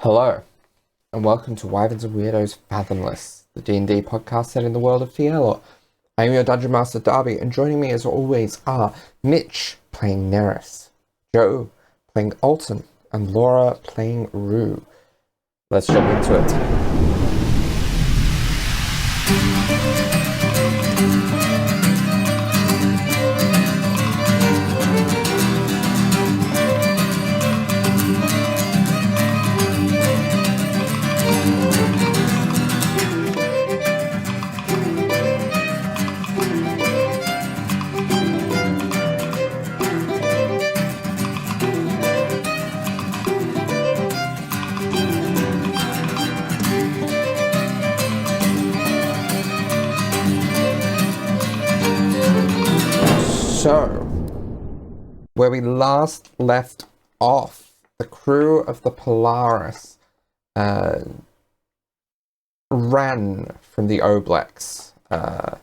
Hello, and welcome to Wyverns Weirdos Fathomless, the D&D podcast set in the world of Fierlor. I am your Dungeon Master Darby, and joining me as always are Mitch playing Nerys, Joe playing Alton, and Laura playing Rue. Let's jump into it. So, where we last left off, the crew of the Polaris ran from the 𝘬𝘭𝘭𝘪𝘆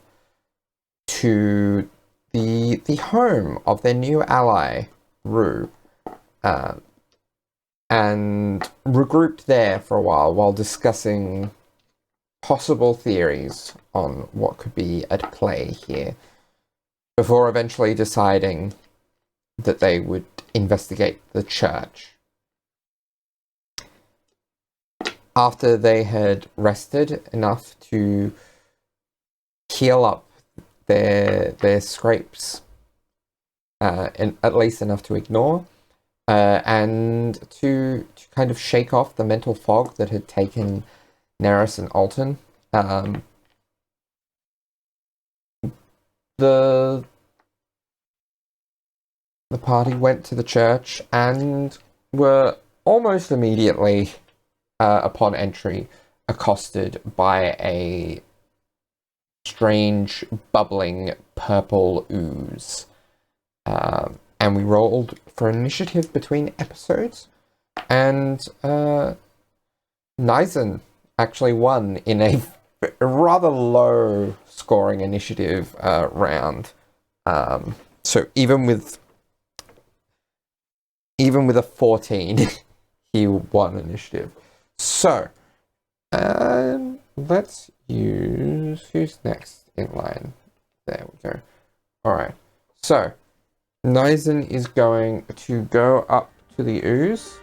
to the home of their new ally, Rue, and regrouped there for a while discussing possible theories on what could be at play here, before eventually deciding that they would investigate the church. After they had rested enough to heal up their scrapes, and at least enough to ignore, and to kind of shake off the mental fog that had taken Nerys and Alton, the party went to the church and were almost immediately, upon entry, accosted by a strange, bubbling, purple ooze. And we rolled for initiative between episodes, and Nyzen actually won in a rather low scoring initiative round. So even with a 14, he won initiative. So let's use, who's next in line? There we go. Alright, so Nyzen is going to go up to the ooze,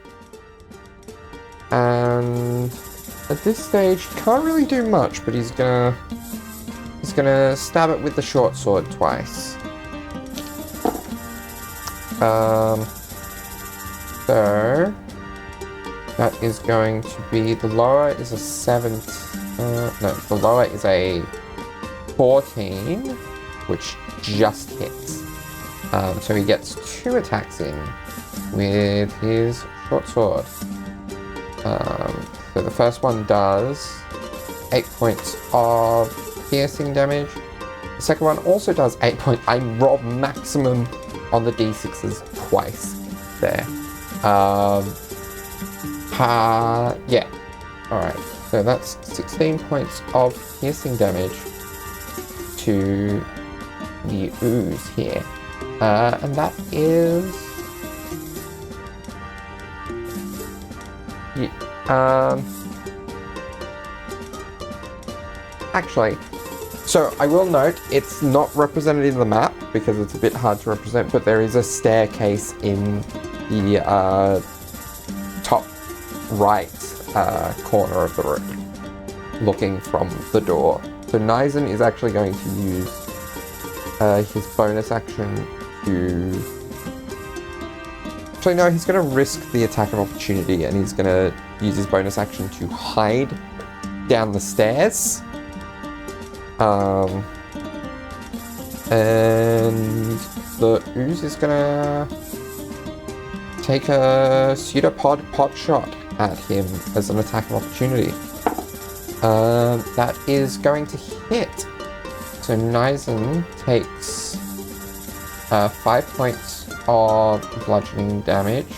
and at this stage, he can't really do much, but he's gonna stab it with the short sword twice. So that is going to be, the lower is a the lower is a 14, which just hits. So he gets 2 attacks in with his short sword. So the first one does 8 points of piercing damage. The second one also does 8 points. I rolled maximum on the d6s twice there. Yeah. Alright, so that's 16 points of piercing damage to the ooze here. And that is... actually, so I will note, it's not represented in the map because it's a bit hard to represent, but there is a staircase in the top right corner of the room, looking from the door. So Nyzen is actually going to use his bonus action to... Actually, no, he's going to risk the attack of opportunity, and he's going to use his bonus action to hide down the stairs. And the ooze is going to take a 𝘬𝘭𝘭𝘪 shot at him as an attack of opportunity. That is going to hit. So Nyzen takes 5 points of bludgeoning damage,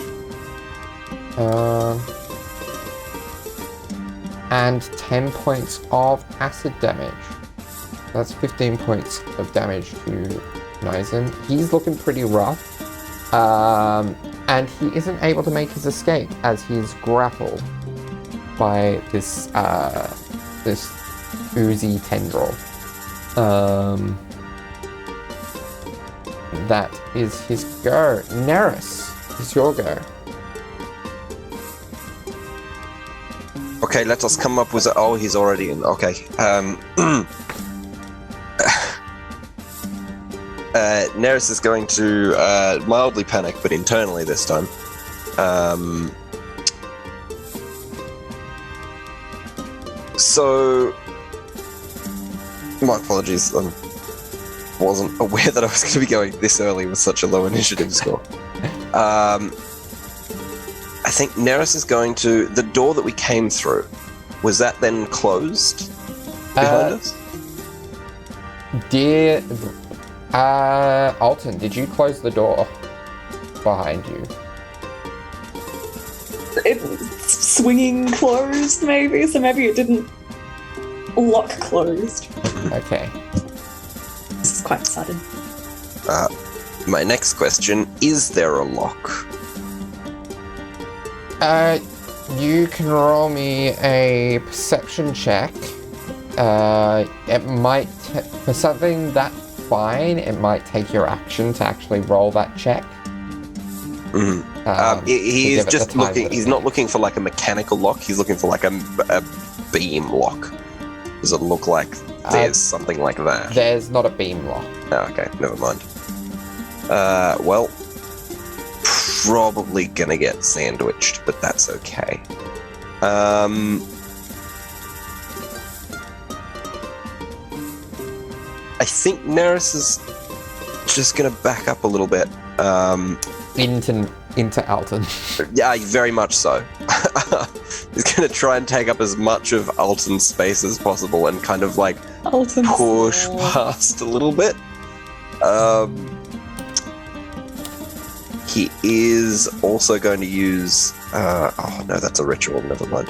and 10 points of acid damage. That's 15 points of damage to Nyzen. He's looking pretty rough. And he isn't able to make his escape as he's grappled. by this this oozy tendril. That is his go. Nerys, it's your go. Okay, let us come up with oh, he's already in. Okay. Nerys is going to mildly panic, but internally this time. So, my apologies. I wasn't aware that I was going to be going this early with such a low initiative score. I think Nerys is going to... The door that we came through, was that then closed behind us? Dear... Alton, did you close the door behind you? It's swinging closed, maybe, so maybe it didn't lock closed. Okay. This is quite sudden. My next question, is there a lock? You can roll me a perception check. It might... for something that fine, it might take your action to actually roll that check. He is just looking... He's not looking for, like, a mechanical lock. He's looking for, like, a beam lock. Does it look like there's something like that? There's not a beam lock. Oh, okay, never mind. Well... Probably gonna get sandwiched, but that's okay. I think Nerys is just gonna back up a little bit. Into Alton. Yeah, very much so. He's gonna try and take up as much of Alton's space as possible and kind of like push past a little bit. He is also going to use... oh, no, that's a ritual. Never mind.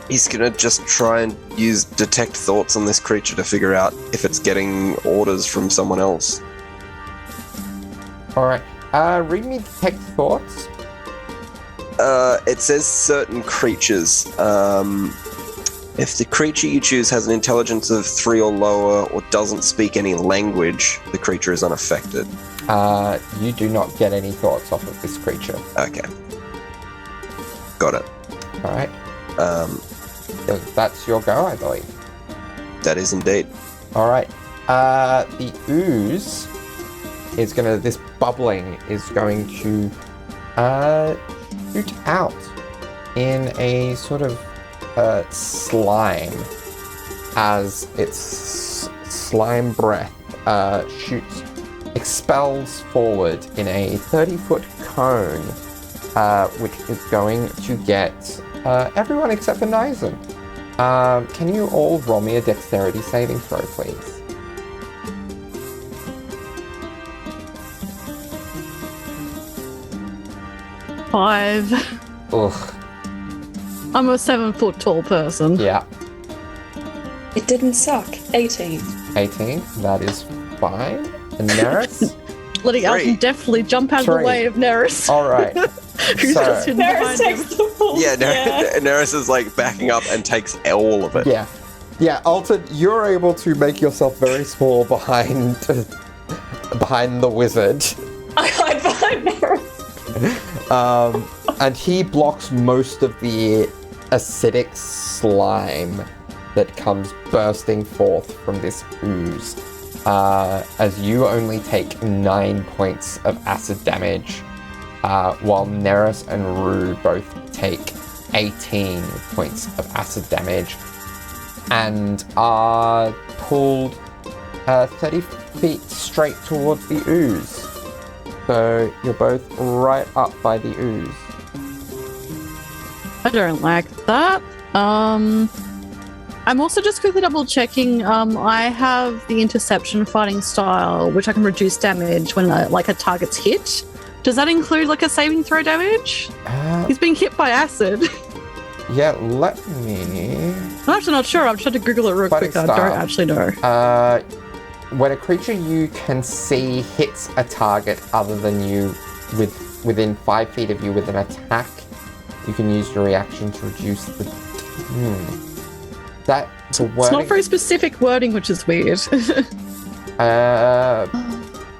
He's going to just try and use detect thoughts on this creature to figure out if it's getting orders from someone else. Alright. Read me detect thoughts. It says certain creatures. If the creature you choose has an intelligence of 3 or lower or doesn't speak any language, the creature is unaffected. You do not get any thoughts off of this creature. Okay. Got it. Alright. That's your go, I believe. That is indeed. Alright. The ooze is gonna... This bubbling is going to shoot out in a sort of slime as its slime breath expels forward in a 30-foot cone, which is going to get everyone except for Nyzen. Can you all roll me a dexterity saving throw, please? Five. Ugh. I'm a 7-foot tall person. Yeah. It didn't suck. 18. 18. That is fine. And Nerys? Letting Alton definitely jump out of the way of Nerys. All right. Who's just hidden behind him. The full. Yeah, Nerys is like backing up and takes all of it. Yeah. Yeah, Alton, you're able to make yourself very small behind the wizard. I hide behind Nerys. And he blocks most of the acidic slime that comes bursting forth from this ooze, as you only take 9 points of acid damage, while Nerys and Rue both take 18 points of acid damage, and are pulled 30 feet straight towards the ooze. So you're both right up by the ooze. I don't like that. I'm also just quickly double checking. I have the interception fighting style, which I can reduce damage when a target's hit. Does that include like a saving throw damage? He's being hit by acid. Yeah, let me... I'm actually not sure. I'm trying to Google it real quick. I don't actually know. When a creature you can see hits a target other than you within 5 feet of you with an attack, you can use your reaction to reduce the... That's a wording. It's not very specific wording, which is weird.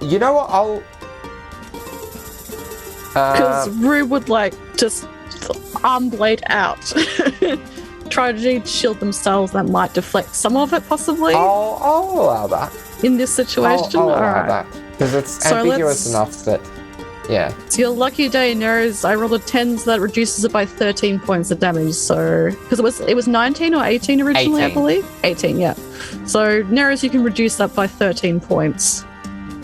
You know what, I'll... Because Rue would, like, just arm blade out. Try to shield themselves. That might deflect some of it, possibly. I'll allow that. In this situation? I'll allow Alright. that. Because it's So ambiguous enough that... Yeah. So your lucky day, Nerys, I rolled a 10, so that reduces it by 13 points of damage. So, because it was 19 or 18 originally, 18. I believe? 18, yeah. So, Nerys, you can reduce that by 13 points.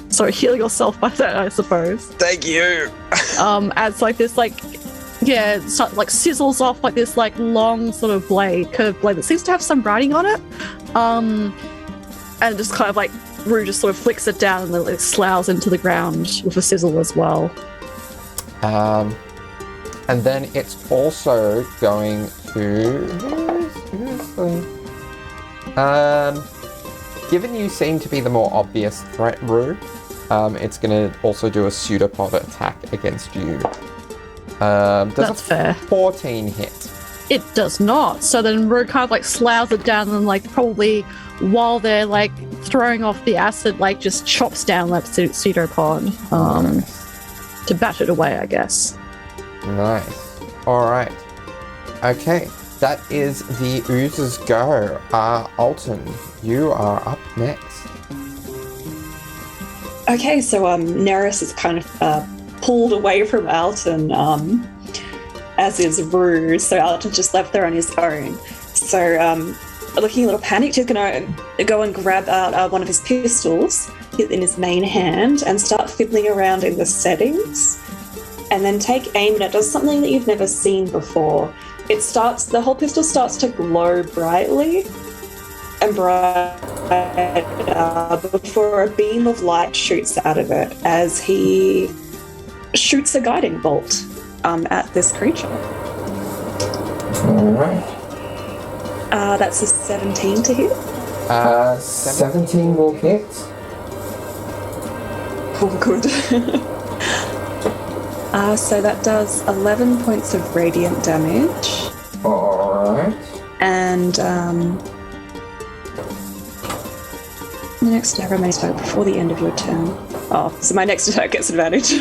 So heal yourself by that, I suppose. Thank you. Adds like this, like, yeah, so, like sizzles off like this, like long sort of curved blade that seems to have some writing on it. And just kind of like Rue just sort of flicks it down and then it sloughs into the ground with a sizzle as well. And then it's also going to... given you seem to be the more obvious threat, Rue, it's going to also do a pseudopod attack against you. Does That's fair. 14 hit? It does not. So then Rue kind of like sloughs it down and like probably while they're like throwing off the acid, like just chops down that pseudopod to bat it away, I guess. Nice. All right. Okay. That is the oozes go. Alton, you are up next. Okay, so Nerys is kind of pulled away from Alton, as is Rue, so Alton's just left there on his own. So, looking a little panicked, he's going to go and grab out one of his pistols in his main hand and start fiddling around in the settings, and then take aim, and it does something that you've never seen before. The whole pistol starts to glow brightly and bright before a beam of light shoots out of it as he shoots a guiding bolt at this creature. Alright. That's a 17 to hit. 17 will hit. Oh, good. So that does 11 points of radiant damage. Alright. And the next attack remains before the end of your turn. Oh, so my next attack gets advantage.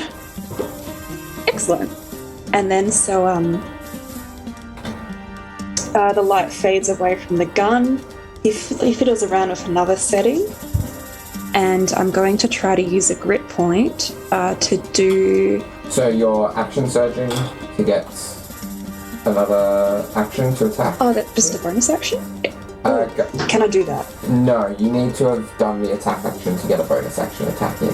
Excellent. And then so the light fades away from the gun. He fiddles around with another setting. And I'm going to try to use a grit point to do... So you're action surging to get another action to attack? Oh, that's just a bonus action? Can I do that? No, you need to have done the attack action to get a bonus action attack in.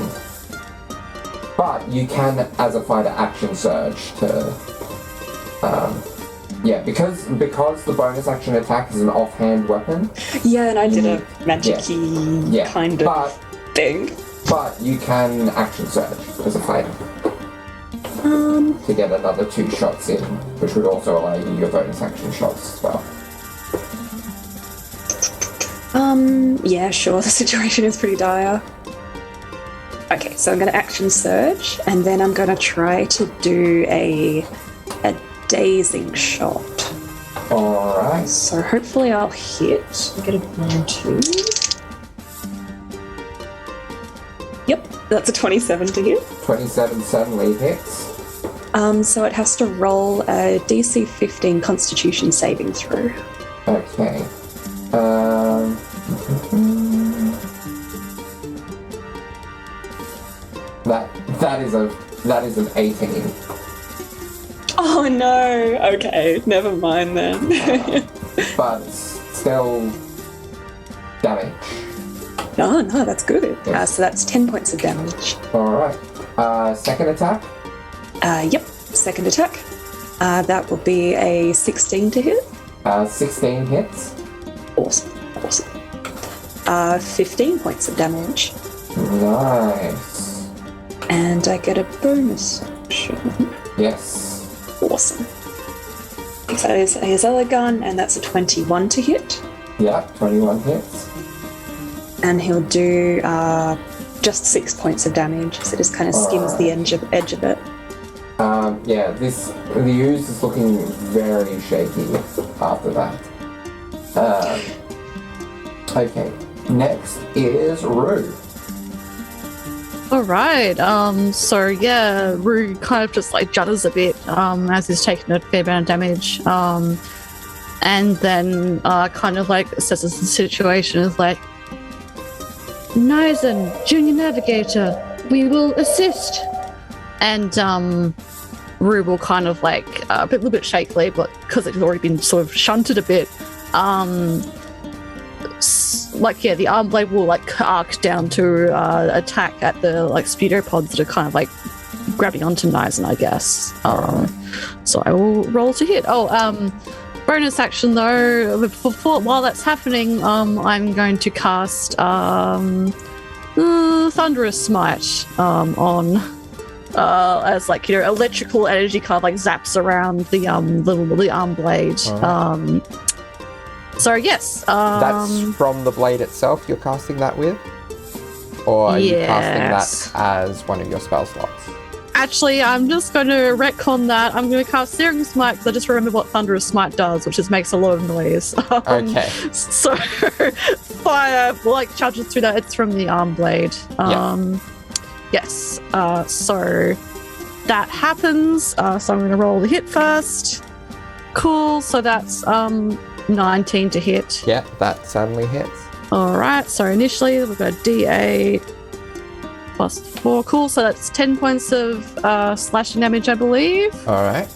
But you can, as a fighter, action surge to... yeah, because the bonus action attack is an offhand weapon. Yeah, and I did a magic-y kind of thing. But you can action surge as a fighter. To get another 2 shots in, which would also allow you your bonus action shots as well. Yeah, sure, the situation is pretty dire. Okay, so I'm going to action surge, and then I'm going to try to do a dazing shot. Alright. So hopefully I'll hit. Get a 1, 2. Yep, that's a 27 to hit. 27 certainly hits. So it has to roll a DC 15 Constitution saving throw. Okay. That is an 18. Oh no! Okay, never mind then. But still damage. No, that's good. Yes. So that's 10 points of damage. Alright. Second attack? Yep, second attack. That will be a 16 to hit. 16 hits. Awesome. 15 points of damage. Nice. And I get a bonus action. Yes. Awesome. So that is his other gun, and that's a 21 to hit. Yeah, 21 hits. And he'll do just 6 points of damage, so it just kind of skims the edge of it. Yeah, the ooze is looking very shaky after that. Okay, next is Rue. Alright, so yeah, Rue kind of just like judders a bit as he's taking a fair amount of damage. And then kind of like assesses the situation as like, Nyzen, Junior Navigator, we will assist. And Rue will kind of like a little bit shakily, but because it's already been sort of shunted a bit, the arm blade will like arc down to attack at the like 𝘬𝘭𝘭𝘪𝘆 that are kind of like grabbing onto Nyzen, I guess. So I will roll to hit. Bonus action though, while that's happening, I'm going to cast Thunderous Smite on as like, you know, electrical energy kind of like zaps around the arm blade. So yes, that's from the blade itself you're casting that with? Or are you casting that as one of your spell slots? Actually, I'm just going to retcon that. I'm going to cast Searing Smite because I just remember what Thunderous Smite does, which just makes a lot of noise. Okay. So fire like charges through that. It's from the arm blade. Yes. So that happens. So I'm going to roll the hit first. Cool. So that's 19 to hit. Yeah, that certainly hits. All right. So initially we've got D8 plus 4. Cool. So that's 10 points of slashing damage, I believe. All right.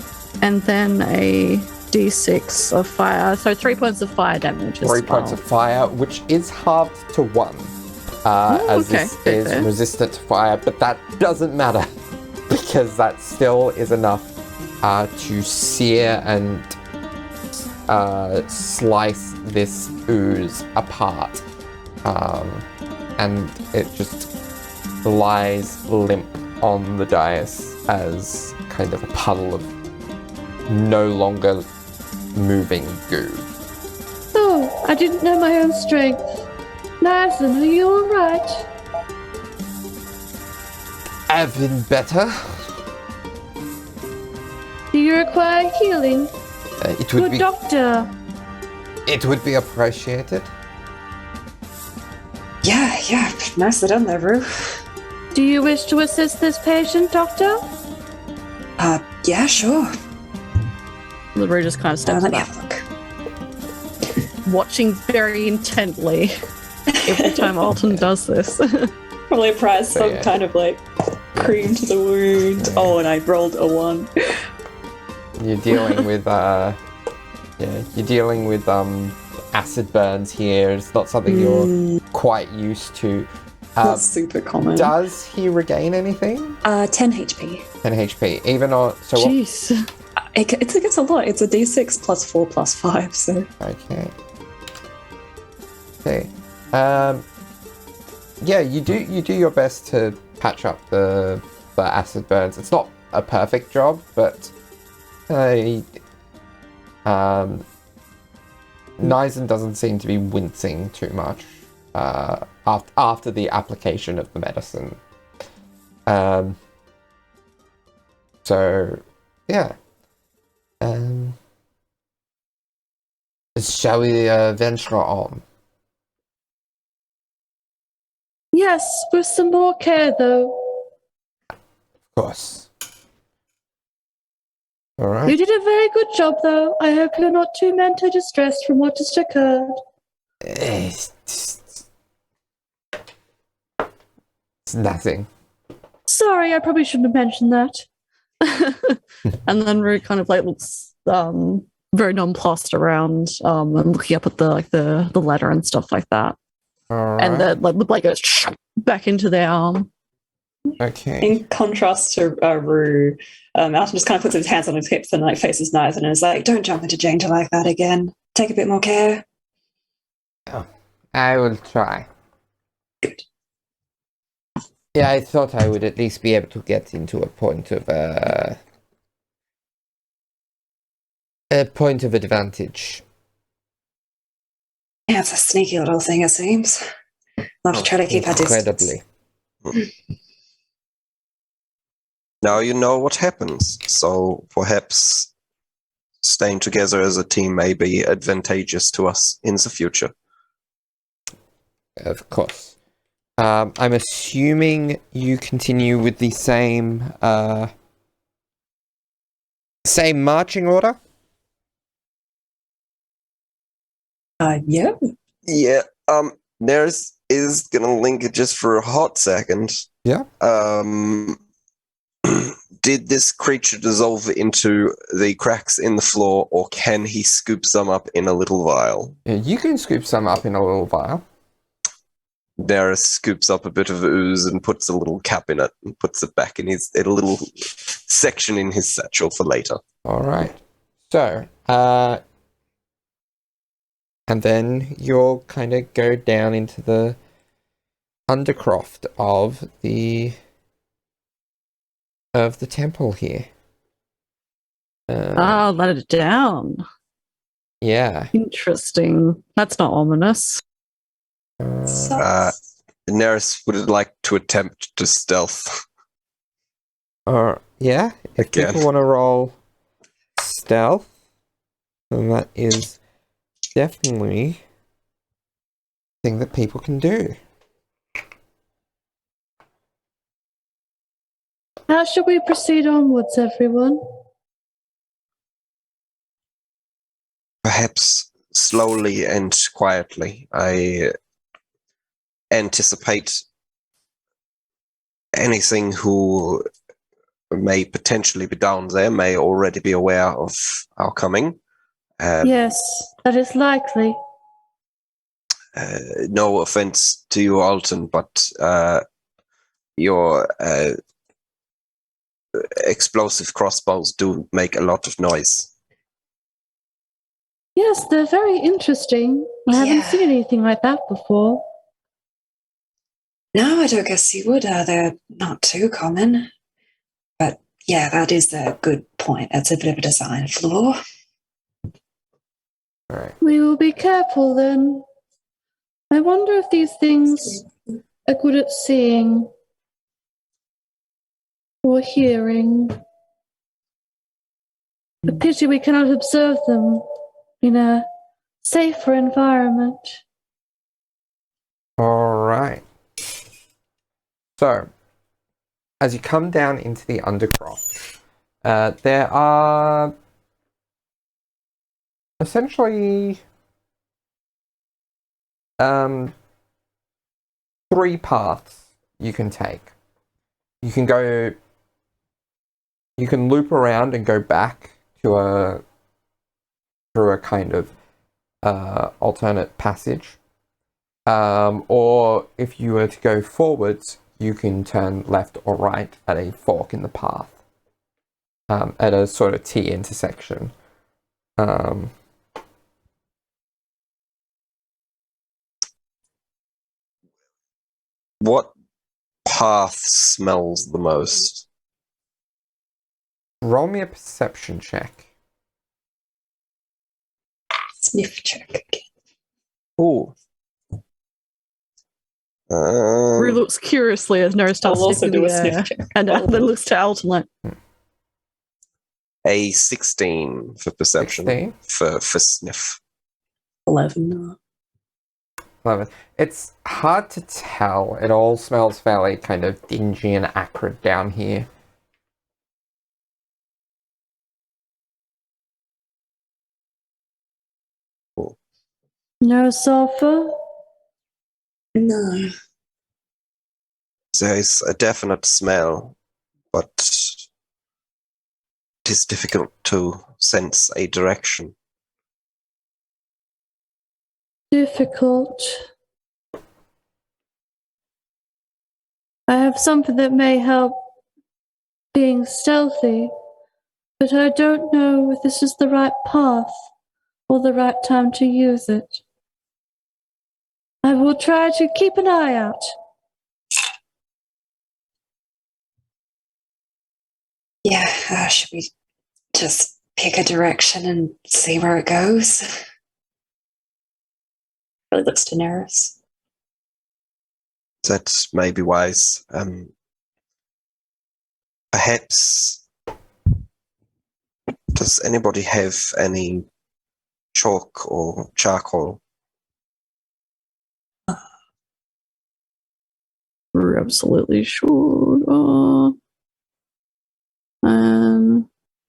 And then a D6 of fire. So 3 points of fire damage. 3 points of fire, which is halved to 1. As this is resistant to fire, but that doesn't matter because that still is enough to sear and slice this ooze apart, and it just lies limp on the dais as kind of a puddle of no longer moving goo. Oh, I didn't know my own strength. Nyzen, are you alright? I've been better. Do you require healing? It would Good be. doctor. It would be appreciated. Yeah, nicely done there, Rue. Do you wish to assist this patient, doctor? Yeah, sure. The Rue just kind of steps Let me back, have a look. watching very intently every time Alton does this. Probably applies some kind of like cream to the wound. Oh, and I rolled a 1. You're dealing with acid burns here. It's not something you're quite used to. That's super common. Does he regain anything? 10 HP. 10 HP. Even on Jeez. It's a lot. It's a D6 plus 4 plus 5. So Okay. Yeah, you do your best to patch up the acid burns. It's not a perfect job, but Nyzen doesn't seem to be wincing too much after the application of the medicine. So yeah. Shall we venture on? Yes, with some more care, though. Of course. All right. You did a very good job, though. I hope you're not too mentally distressed from what just occurred. It's nothing. Sorry, I probably shouldn't have mentioned that. And then Rue kind of like looks very nonplussed around and looking up at the ladder and stuff like that. All And right. the blade goes back into their arm. Okay. in contrast to Rue, Alton just kind of puts his hands on his hips and like faces Nyzen and is like, "Don't jump into danger like that again. Take a bit more care." Oh, I will try. Good. Yeah, I thought I would at least be able to get into a point of advantage. Yeah, it's a sneaky little thing, it seems. Love to try to keep our distance. Incredibly. Now you know what happens, so perhaps staying together as a team may be advantageous to us in the future. Of course. I'm assuming you continue with the same marching order? Yeah. Yeah, Nerys is gonna link it just for a hot second. Yeah. Did this creature dissolve into the cracks in the floor, or can he scoop some up in a little vial? Yeah, you can scoop some up in a little vial. Nerys scoops up a bit of ooze and puts a little cap in it and puts it back in a little section in his satchel for later. Alright. So, and then you'll kind of go down into the Undercroft of the temple here. Let it down. Yeah. Interesting. That's not ominous. Nerys would like to attempt to stealth. Yeah. If Again. people want to roll stealth, then that is definitely a thing that people can do. How should we proceed onwards, everyone? Perhaps slowly and quietly. I anticipate anything who may potentially be down there may already be aware of our coming. Yes, that is likely. No offense to you, Alton, but your explosive crossbows do make a lot of noise. Yes, they're very interesting. I haven't seen anything like that before. No, I don't guess you would. They're not too common. But yeah, that is a good point. That's a bit of a design flaw. Alright. We will be careful then. I wonder if these things are good at seeing or hearing. A pity we cannot observe them in a safer environment. Alright. So, as you come down into the Undercroft, there are essentially 3 paths you can take. You can loop around and go back to through a kind of alternate passage. Or if you were to go forwards, you can turn left or right at a fork in the path, at a sort of T intersection. What path smells the most? Roll me a perception check. Sniff check again. Ooh. Rue looks curiously as Nerys starts I'll also sniffing do the a sniff air, check. and then looks to Alton like, A 16 for perception. 16? For sniff. 11. 11. It's hard to tell. It all smells fairly kind of dingy and acrid down here. No sulfur? No. There is a definite smell, but it is difficult to sense a direction. Difficult. I have something that may help being stealthy, but I don't know if this is the right path or the right time to use it. I will try to keep an eye out. Yeah, should we just pick a direction and see where it goes? Really looks to Nerys. That may be wise. Perhaps, does anybody have any chalk or charcoal? We're absolutely sure.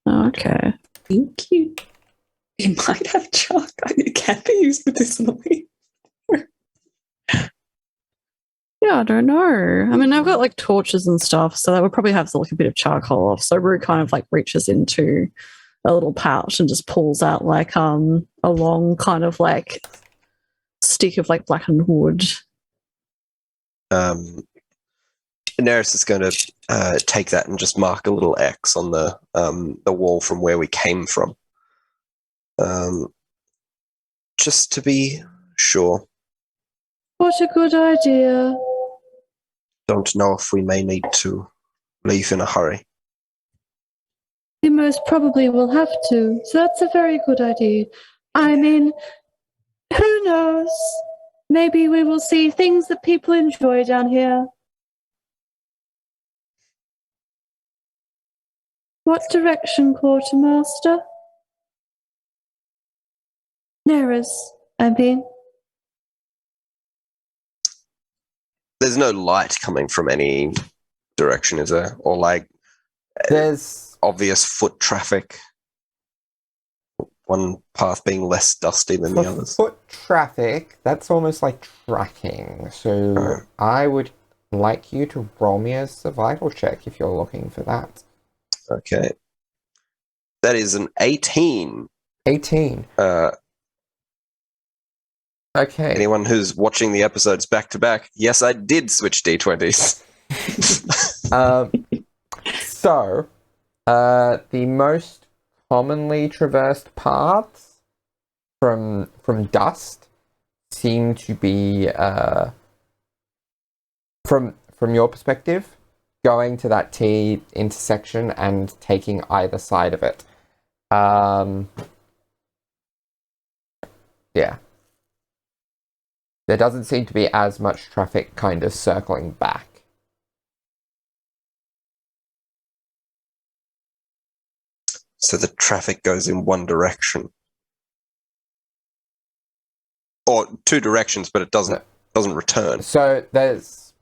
Okay. Thank you. You might have chalk. It can be used medicinally. Yeah, I don't know. I mean, I've got like torches and stuff, so that would probably have like a bit of charcoal. So Rue kind of like reaches into a little pouch and just pulls out like a long kind of like stick of like blackened wood. Nerys is going to take that and just mark a little X on the wall from where we came from, just to be sure. What a good idea. Don't know if we may need to leave in a hurry. We most probably will have to, so that's a very good idea. I mean, who knows? Maybe we will see things that people enjoy down here. What direction, Quartermaster? Nerys, I mean. There's no light coming from any direction, is there? Or like There's obvious foot traffic? One path being less dusty than the others. foot traffic. That's almost like tracking. So I would like you to roll me a survival check if you're looking for that. Okay. That is an 18. 18. Okay. Anyone who's watching the episodes back to back, yes, I did switch D20s. So, the most commonly traversed paths from dust seem to be, from your perspective, going to that T intersection and taking either side of it. Yeah. There doesn't seem to be as much traffic kind of circling back. So the traffic goes in one direction. Or two directions, but it doesn't return. So there's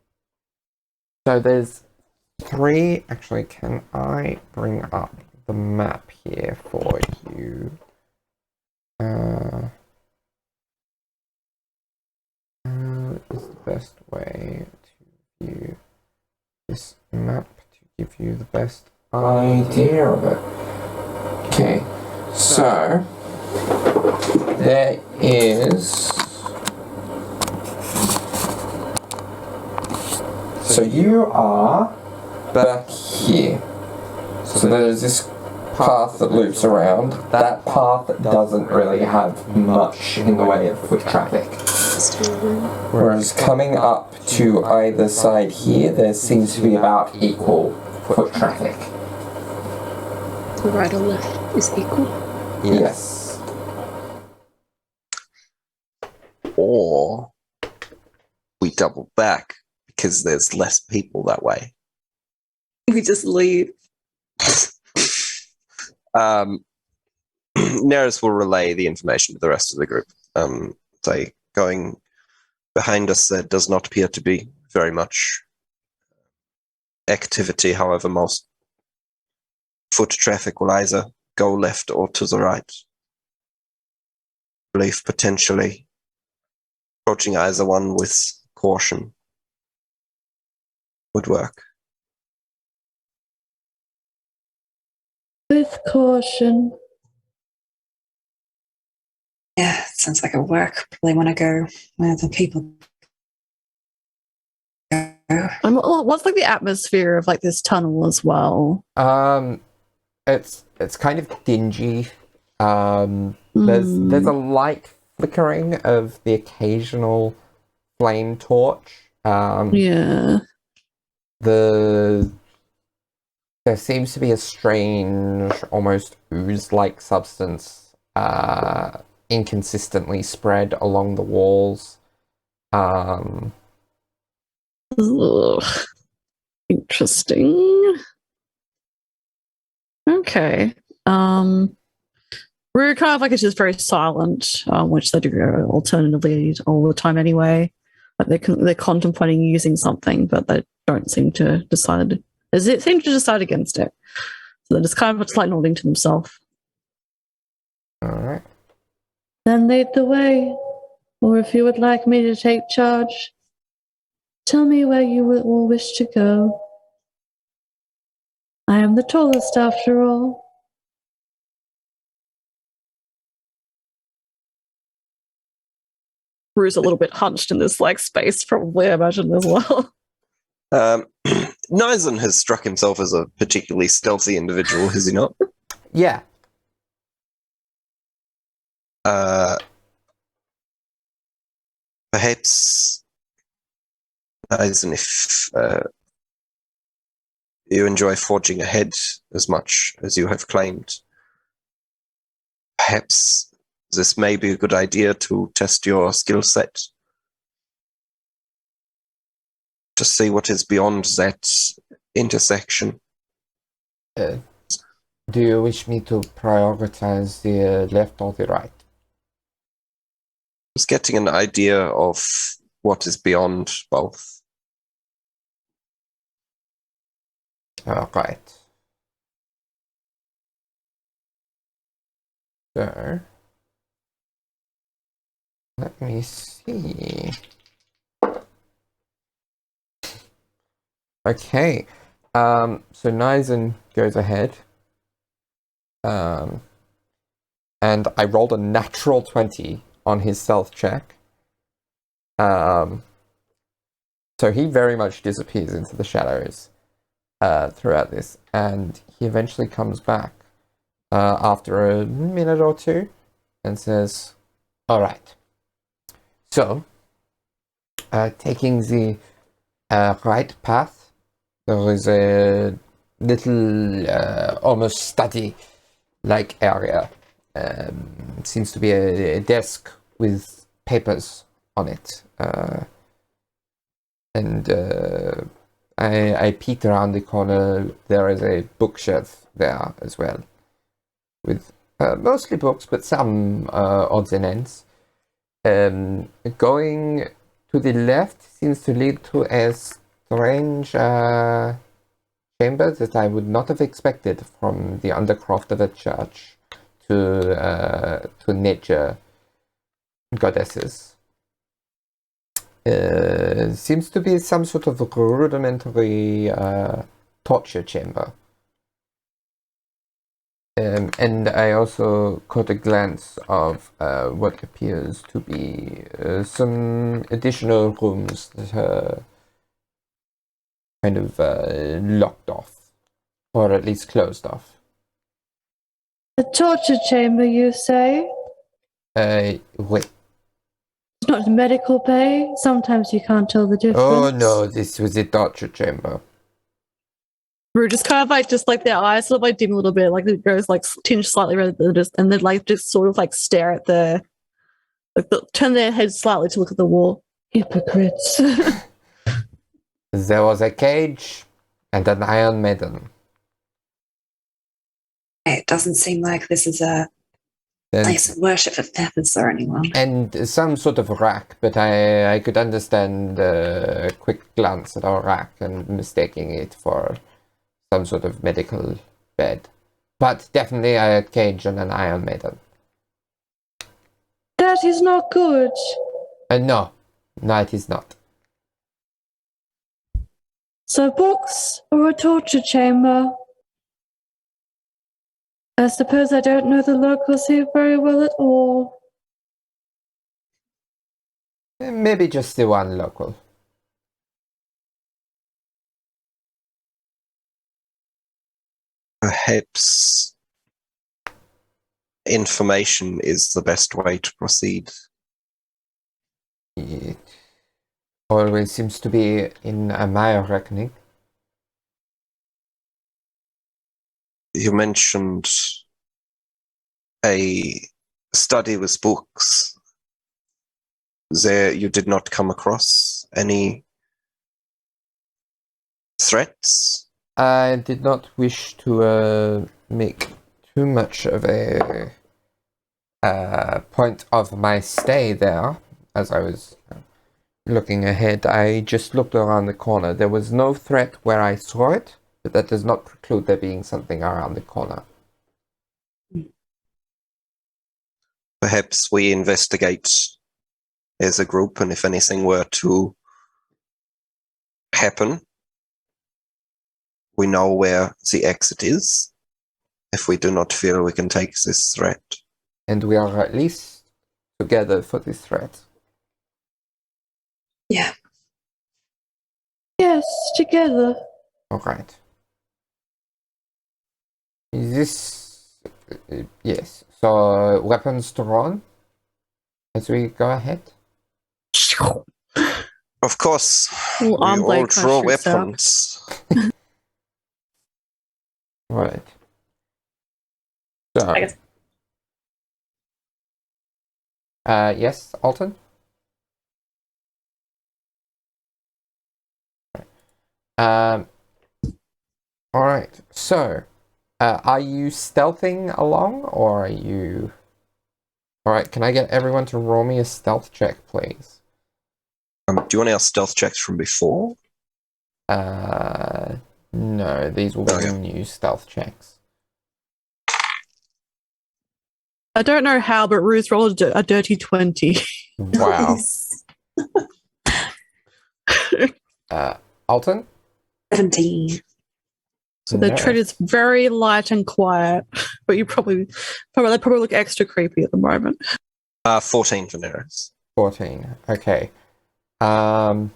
three. Actually, can I bring up the map here for you? Is the best way to view this map to give you the best idea of it. Okay, so there is. So you are back here. So there's this path that loops around. That path doesn't really have much in the way of foot traffic. Whereas coming up to either side here, there seems to be about equal foot traffic. The right or left is equal. Yes. Or we double back because there's less people that way. We just leave. Nerys will relay the information to the rest of the group. Say, going behind us, there does not appear to be very much activity. However, most foot traffic will either go left or to the right. I believe potentially approaching either one with caution would work. With caution. Yeah, it sounds like a work. Probably want to go where the people go. And what's like the atmosphere of like this tunnel as well? It's kind of dingy. There's a light flickering of the occasional flame torch. Yeah. There seems to be a strange, almost ooze-like substance inconsistently spread along the walls. Ugh. Interesting. Okay. Rue kind of like is just very silent, which they do alternatively all the time anyway. Like they're contemplating using something, but they don't seem to decide. They seem to decide against it. So they're just kind of like nodding to themselves. All right. Then lead the way. Or if you would like me to take charge, tell me where you will wish to go. I am the tallest after all. Rue's a little bit hunched in this like space, probably, I imagine, as well. Nyzen has struck himself as a particularly stealthy individual, has he not? Yeah. Perhaps, Nyzen, if you enjoy forging ahead as much as you have claimed, perhaps this may be a good idea to test your skill set. To see what is beyond that intersection. Do you wish me to prioritize the left or the right? Just getting an idea of what is beyond both. Right. So, let me see. Okay. So Nyzen goes ahead. And I rolled a natural 20 on his stealth check. So he very much disappears into the shadows throughout this, and he eventually comes back after a minute or two and says, all right, so taking the right path, there is a little almost study-like area. It seems to be a desk with papers on it. I peeked around the corner. There is a bookshelf there as well, with mostly books, but some odds and ends. Going to the left seems to lead to a strange chamber that I would not have expected from the Undercroft of a church to nature goddesses. Seems to be some sort of rudimentary torture chamber. And I also caught a glance of what appears to be some additional rooms that are kind of locked off, or at least closed off. The torture chamber, you say? Wait. It's not medical bay. Sometimes you can't tell the difference. Oh no, this was a torture chamber. Rue just kind of like their eyes sort of like dim a little bit, like it goes like tinge slightly red, and then like just sort of like stare at turn their heads slightly to look at the wall. Hypocrites. There was a cage and an Iron Maiden. It doesn't seem like this is a place of worship for feathers or anyone. And some sort of rack, but I could understand a quick glance at our rack and mistaking it for some sort of medical bed. But definitely a cage and an Iron Maiden. That is not good. No, it is not. So books or a torture chamber? I suppose I don't know the locals here very well at all. Maybe just the one local. Perhaps information is the best way to proceed. It always seems to be in my reckoning. You mentioned a study with books. There, you did not come across any threats? I did not wish to make too much of a point of my stay there. As I was looking ahead, I just looked around the corner. There was no threat where I saw it, but that does not preclude there being something around the corner. Perhaps we investigate as a group, and if anything were to happen, we know where the exit is, if we do not feel we can take this threat. And we are at least together for this threat. Yeah. Yes, together. Alright. Is this... yes. So, weapons drawn? As we go ahead? Of course, Little we arm all blade kind draw of shoots out. weapons. Right. So... I guess. yes, Alton? Alright, so, are you stealthing along, or are you... Alright, can I get everyone to roll me a stealth check, please? Do you want our stealth checks from before? No, these will be Okay. new stealth checks. I don't know how, but Ruth rolled a dirty 20. Wow. Nice. Alton? 17. So the tread is very light and quiet, but they probably look extra creepy at the moment. 14 for Nerys. 14. Okay. Yeah,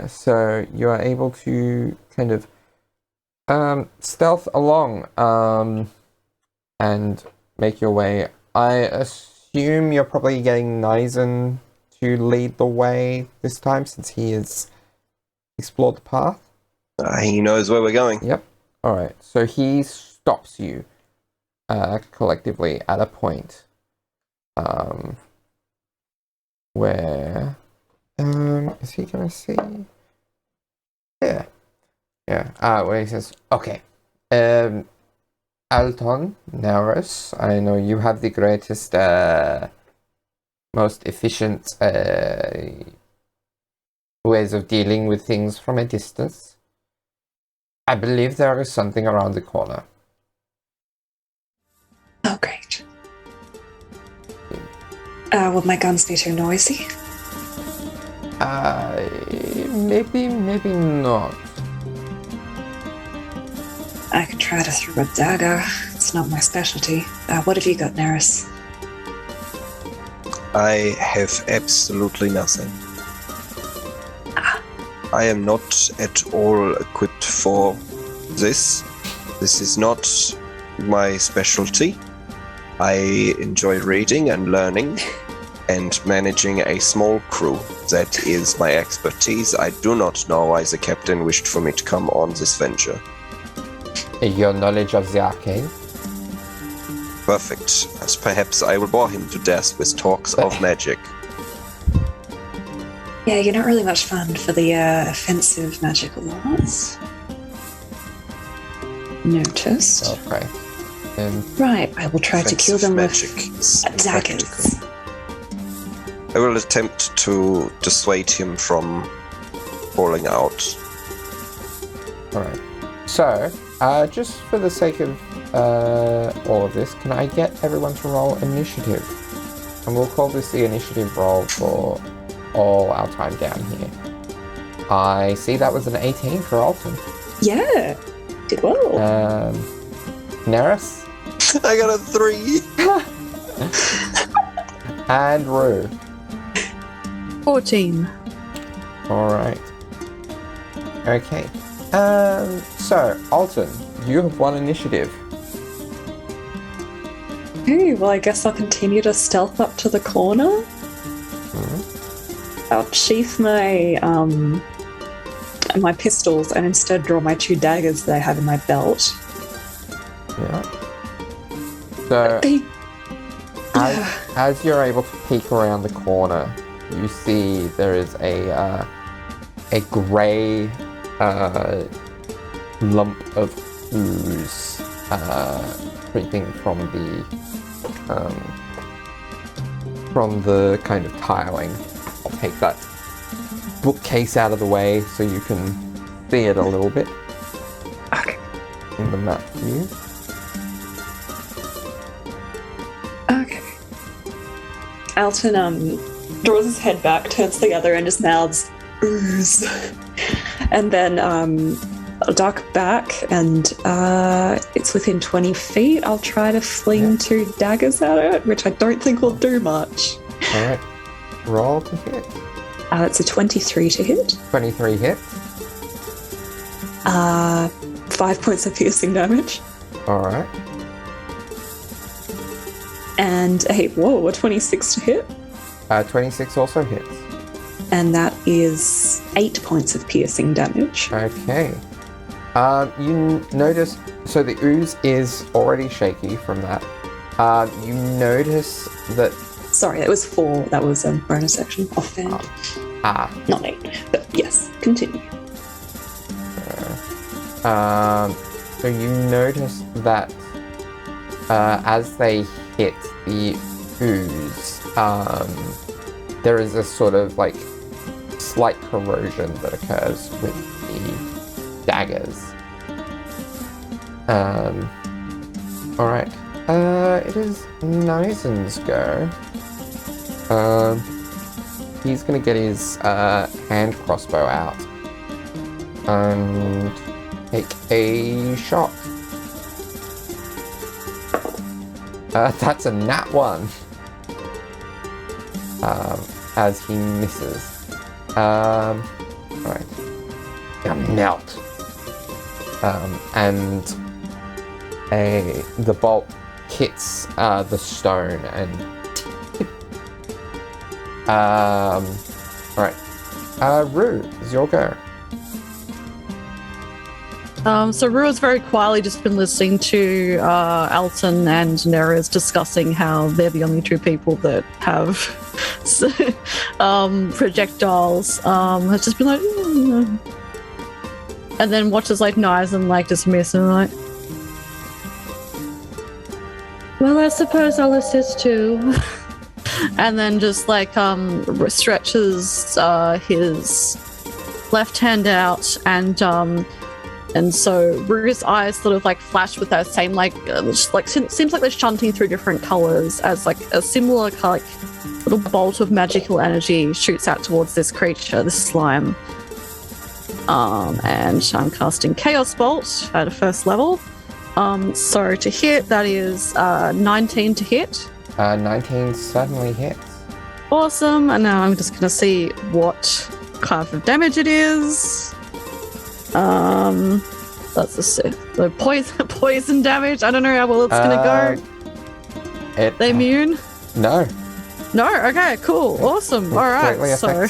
so you are able to kind of stealth along and make your way. I assume you're probably getting Nyzen to lead the way this time, since he has explored the path. He knows where we're going. Yep. Alright, so he stops you collectively at a point where is he gonna see? Yeah. Where he says, okay, Alton, Nerys, I know you have the greatest most efficient ways of dealing with things from a distance. I believe there is something around the corner. Oh, great. Will my guns be too noisy? Maybe not. I could try to throw a dagger. It's not my specialty. What have you got, Nerys? I have absolutely nothing. I am not at all equipped for this. This is not my specialty. I enjoy reading and learning and managing a small crew. That is my expertise. I do not know why the captain wished for me to come on this venture. Your knowledge of the arcane? Perfect. As perhaps I will bore him to death with talks of magic. Yeah, you're not really much fun for the offensive magical arts. Noticed. Okay. Right, I will try to kill them with daggers. Impractical. I will attempt to dissuade him from falling out. Alright. So, just for the sake of all of this, can I get everyone to roll initiative? And we'll call this the initiative roll for all our time down here. I see that was an 18 for Alton. Yeah, did well. Nerys? I got a 3! And Rue. 14. Alright. Okay. So, Alton, you have won initiative. Okay, well, I guess I'll continue to stealth up to the corner. I'll sheath my my pistols and instead draw my 2 daggers that I have in my belt. Yeah. So, as you're able to peek around the corner, you see there is a grey lump of ooze creeping from the kind of tiling. I'll take that bookcase out of the way so you can see it a little bit. Okay. In the map view. Okay. Alton draws his head back, turns to the other, and just mouths ooze. And then I'll duck back, and it's within 20 feet. I'll try to fling 2 daggers at it, which I don't think will do much. Alright. Roll to hit. It's a 23 to hit. 23 hits. 5 points of piercing damage. Alright. And a 26 to hit. 26 also hits. And that is 8 points of piercing damage. Okay. You notice, so the ooze is already shaky from that. You notice that... Sorry, that was 4. That was a bonus action offhand. Not 8, but yes, continue. So you notice that as they hit the ooze, there is a sort of like slight corrosion that occurs with the daggers. Alright. It is Nyzen's go. He's gonna get his hand crossbow out and take a shot. That's a nat 1. As he misses. Right. Gonna melt. And the bolt hits the stone and right. Rue, is your go. So Rue has very quietly just been listening to Alton and Nerys discussing how they're the only 2 people that have projectiles. Has just been like, and then watches like Nyzen like dismiss and like, Well, I suppose I'll assist too. and then just like stretches his left hand out and so Rue's eyes sort of like flash with that same seems like they're shunting through different colors as like a similar like little bolt of magical energy shoots out towards this creature, this slime. And I'm casting Chaos Bolt at a 1st level. So to hit, that is 19 to hit. 19 certainly hits. Awesome. And now I'm just gonna see what kind of damage it is. That's the poison damage. I don't know how well it's gonna go. They immune? No. No. Okay. Cool. Awesome. All right. So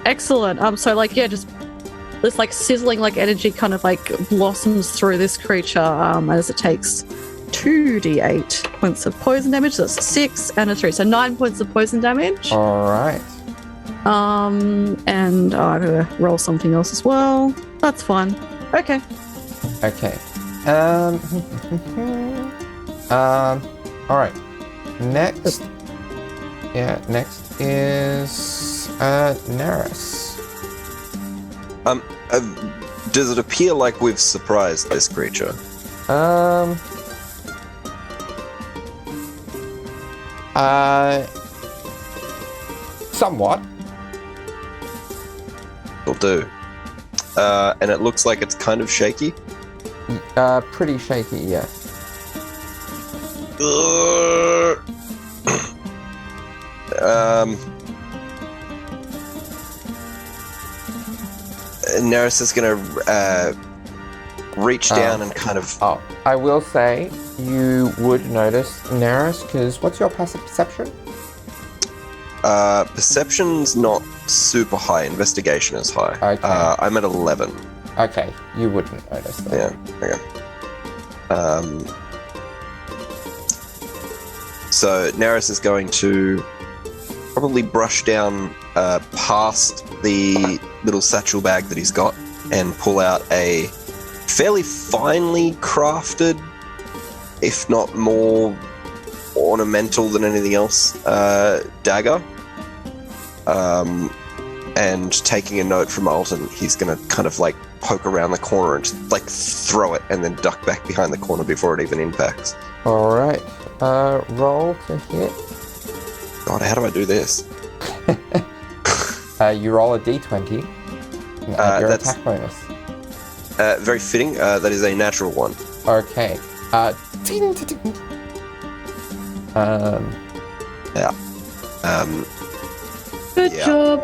excellent. So like just this like sizzling like energy kind of like blossoms through this creature as it takes 2d8 points of poison damage. So that's a 6 and a 3. So 9 points of poison damage. All right. And I'm gonna roll something else as well. That's fine. Okay. Okay. All right. Next. Yeah. Next is Nerys. Does it appear like we've surprised this creature? Somewhat. Will do. And it looks like it's kind of shaky. Pretty shaky, yes. Nerys is going to reach down and kind of... Oh, I will say you would notice, Nerys, because what's your passive perception? Perception's not super high. Investigation is high. Okay. I'm at 11. Okay, you wouldn't notice that. Yeah, okay. So Nerys is going to probably brush down past the little satchel bag that he's got and pull out a fairly finely crafted if not more ornamental than anything else, dagger. And taking a note from Alton, he's going to kind of like poke around the corner and just like throw it and then duck back behind the corner before it even impacts. Alright. Roll to hit. God, how do I do this? You roll a d20 and add your that's- attack bonus. Very fitting. That is a natural one. Okay. Ding, ding, ding. Yeah. Good Yeah. job.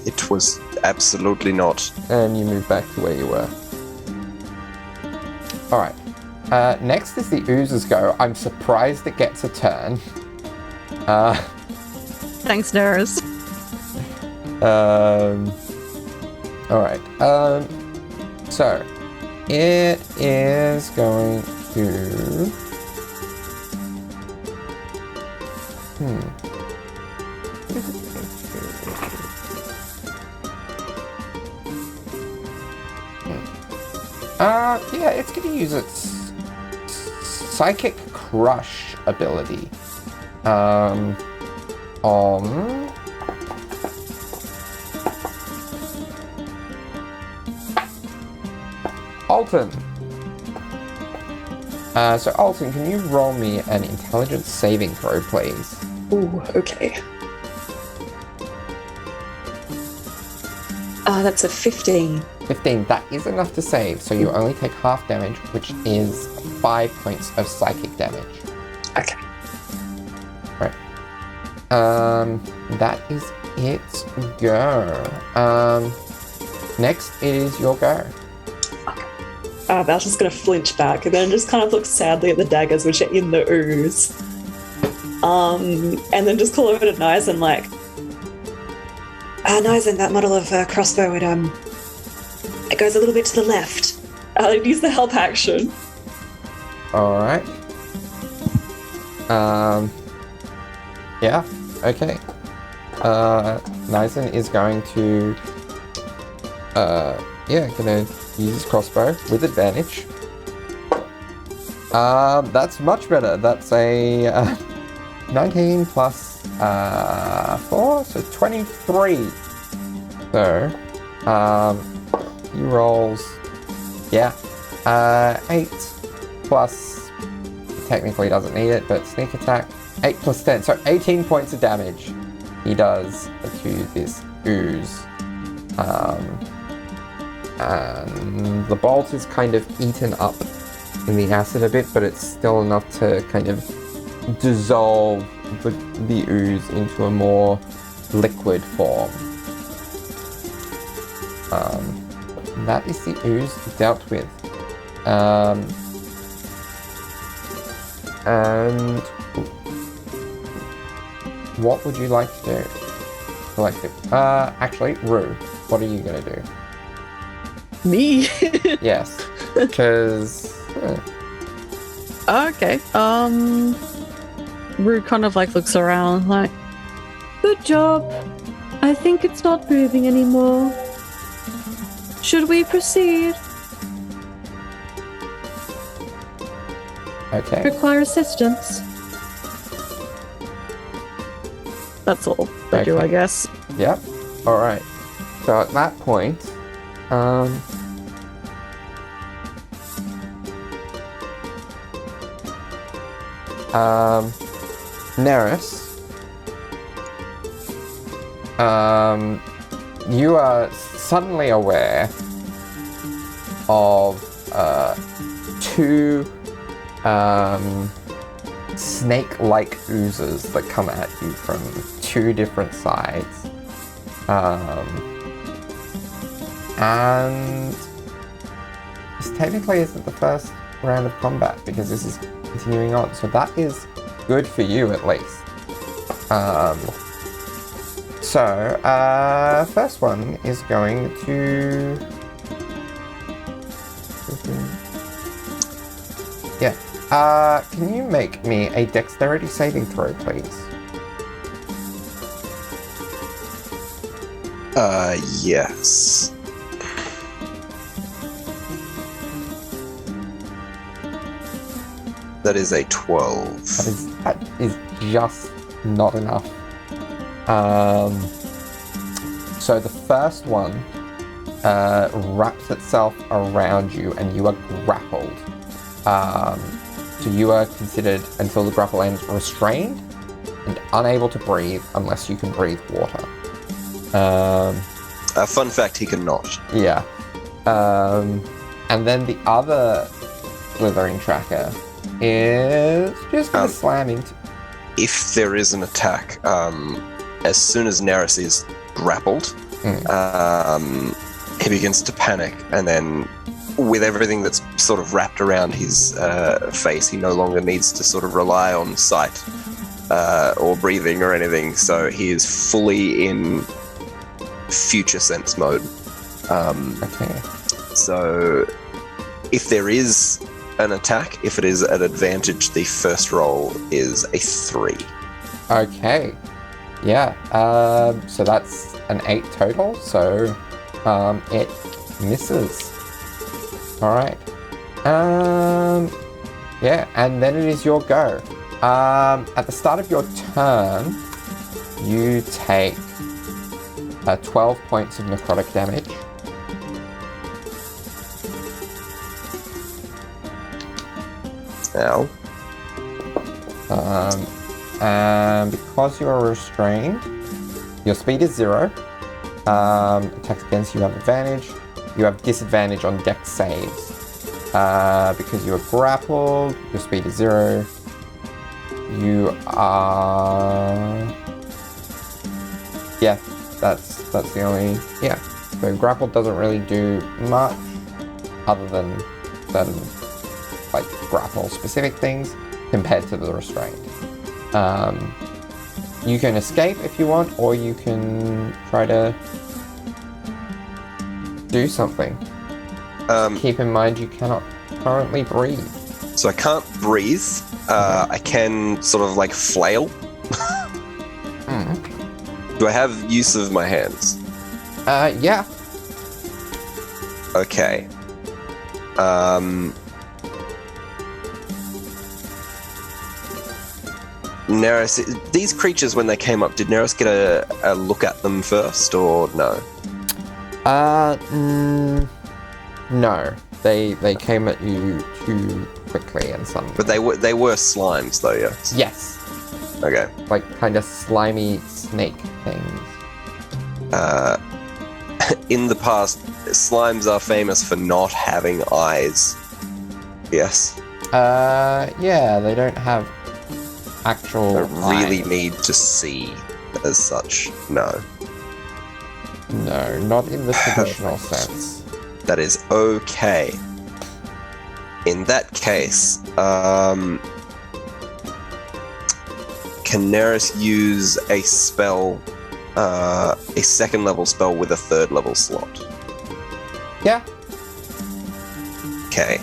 It was absolutely not. And you move back to where you were. Alright. Next is the oozes go. I'm surprised it gets a turn. Thanks, Nerys. Alright. So, it is going to... Yeah, it's going to use its Psychic Crush ability. On... Alton. So Alton, can you roll me an intelligence saving throw, please? Ooh, okay. That's a 15. 15. That is enough to save, so you only take half damage, which is 5 points of psychic damage. Okay. Right. That is its go. Next is your go. Val's just going to flinch back and then just kind of look sadly at the daggers which are in the ooze. And then just call over to Nyzen like, Nyzen, that model of crossbow, it goes a little bit to the left. Use the help action. Alright. Yeah, okay. Nyzen is going to, gonna use his crossbow with advantage. That's much better. That's a 19 plus 4, so 23. So, he rolls, 8 plus, technically doesn't need it, but sneak attack, 8 plus 10, so 18 points of damage he does to this ooze. And the bolt is kind of eaten up in the acid a bit, but it's still enough to kind of dissolve the ooze into a more liquid form. That is the ooze dealt with. And what would you like to do? Actually, Rue, what are you going to do? Me? Yes, because... Okay. Rue kind of like looks around like, Good job. I think it's not moving anymore. Should we proceed? Okay. Require assistance? that's all they do, Okay. I guess. Yep. Alright. So at that point, Nerys, you are suddenly aware of two snake-like oozes that come at you from two different sides. And this technically isn't the first round of combat because this is continuing on, so that is good for you at least. First one is going to... can you make me a dexterity saving throw, please? Yes. That is a 12. That is just not enough. So the first one wraps itself around you and you are grappled. So you are considered, until the grapple ends, restrained and unable to breathe unless you can breathe water. Fun fact, he cannot. Yeah. And then the other slithering tracker is just going to slam into... If there is an attack, as soon as Nerys is grappled, he begins to panic, and then with everything that's sort of wrapped around his face, he no longer needs to sort of rely on sight or breathing or anything, so he is fully in future sense mode. Okay. So if there is an attack, if it is at advantage, the first roll is a 3. Okay. Yeah. So that's an 8 total, so it misses. Alright. Yeah, and then it is your go. At the start of your turn, you take 12 points of necrotic damage. Ow. And because you are restrained, your speed is 0. Attacks against you have advantage. You have disadvantage on dex saves. Because you are grappled, your speed is 0. You are... Yeah, that's the only... Yeah, so grappled doesn't really do much other than certain, like, grapple-specific things compared to the restraint. You can escape if you want, or you can try to do something. Keep in mind you cannot currently breathe. So I can't breathe. I can sort of like flail. Do I have use of my hands? Yeah. Okay. Nerys, these creatures, when they came up, did Nerys get a look at them first, or no? No. They came at you too quickly and suddenly. But they were slimes, though, yes? Yes. Okay. Like, kind of slimy snake things. In the past, slimes are famous for not having eyes. Yes? Yeah, they don't have actual Don't really eyes. need to see as such, no. No, not in the traditional sense. That is okay. In that case, can Nerys use a spell, a second level spell with a third level slot? Yeah. Okay.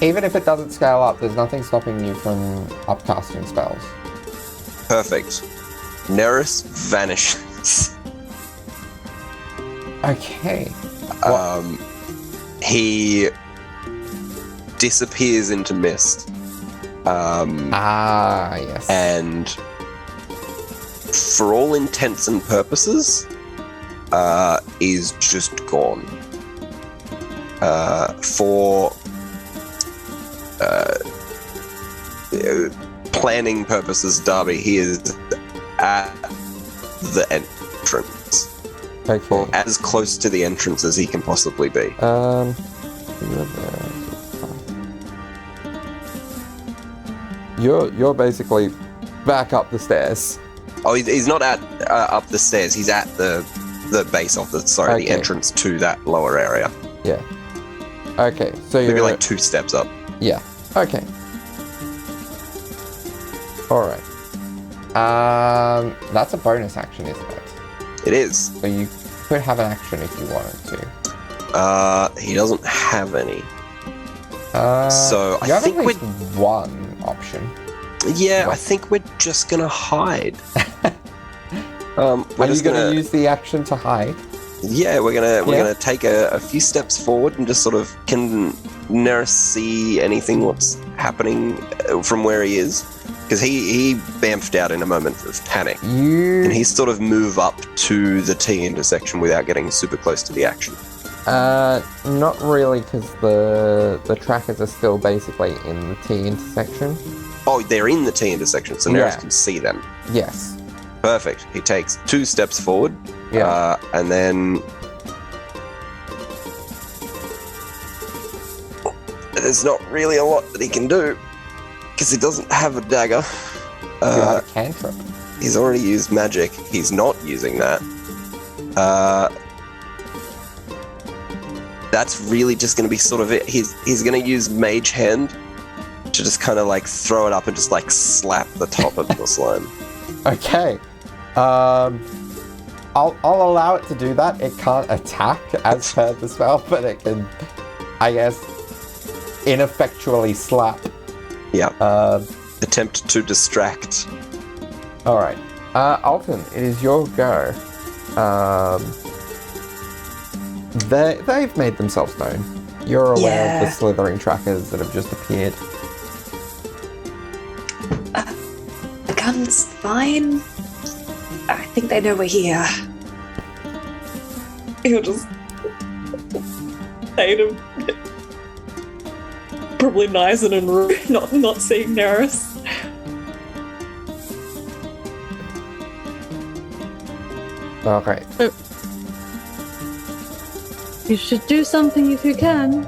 Even if it doesn't scale up, there's nothing stopping you from upcasting spells. Perfect. Nerys vanishes. Okay. He disappears into mist. Yes. And for all intents and purposes, is just gone. For planning purposes, Darby, he is at the entrance. Okay. Or as close to the entrance as he can possibly be. You're basically back up the stairs. Oh, he's not at up the stairs. He's at the base of the Okay. the entrance to that lower area. Yeah. Okay, so Maybe you're like 2 steps up. Yeah. Okay. All right. That's a bonus action, isn't it? It is. So you could have an action if you wanted to. He doesn't have any. So you I have think at we're least one option. yeah. What? I think we're just gonna hide. We're Are you just going to use the action to hide? Yeah, we're gonna take a few steps forward and just sort of, can Nerys see anything what's happening from where he is? Because he bamfed out in a moment of panic. And he sort of move up to the T intersection without getting super close to the action. Not really, because the trackers are still basically in the T intersection. Oh, they're in the T intersection, so Nerys can see them. Yes. Perfect. He takes 2 steps forward. Yeah. And then there's not really a lot that he can do because he doesn't have a dagger. You have a cantrip. He's already used magic. He's not using that. That's really just going to be sort of it. He's going to use Mage Hand to just kind of like throw it up and just like slap the top of the slime. Okay. I'll allow it to do that. It can't attack as per the spell, but it can, I guess, ineffectually slap. Yeah. Attempt to distract. Alright. Alton, it is your go. They've made themselves known. You're aware of the slithering trackers that have just appeared. The gun's fine. I think they know we're here. He'll just say to probably Nyzen and Rue, not seeing Nerys. Okay. You should do something if you can.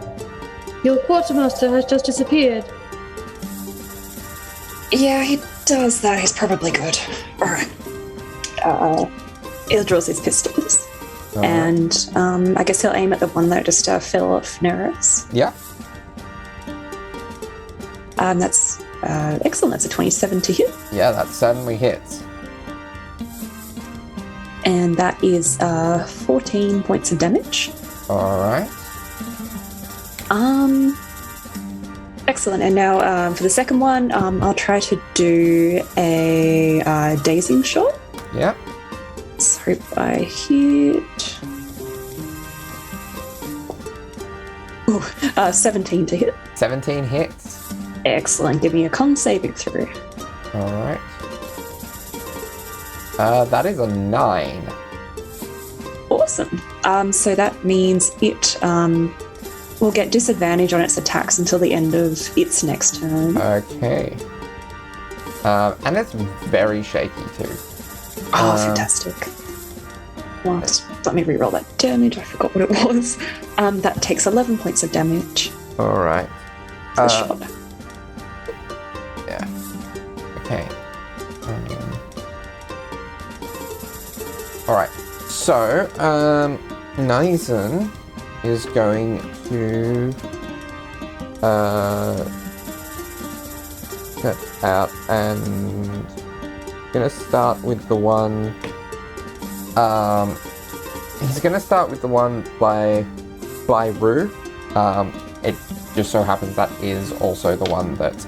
Your quartermaster has just disappeared. Yeah, he does that. He's probably good. Alright. He'll draws his pistols. And I guess he'll aim at the one that just fell off Nerys. Yeah. That's excellent. That's a 27 to hit. Yeah, that certainly hits. And that is 14 points of damage. Alright. Excellent. And now for the second one, I'll try to do a dazing shot. Yeah. Let's hope I hit. Ooh, 17 to hit. 17 hits. Excellent. Give me a con saving throw. Alright. That is a 9. Awesome. So that means it will get disadvantage on its attacks until the end of its next turn. Okay. And it's very shaky too. Oh, fantastic. Well, just let me reroll that damage. I forgot what it was. That takes 11 points of damage. Alright. The shot. Yeah. Okay. Alright. So, Nyzen is going to get out and gonna start with the one. He's gonna start with the one by Rue. It just so happens that is also the one that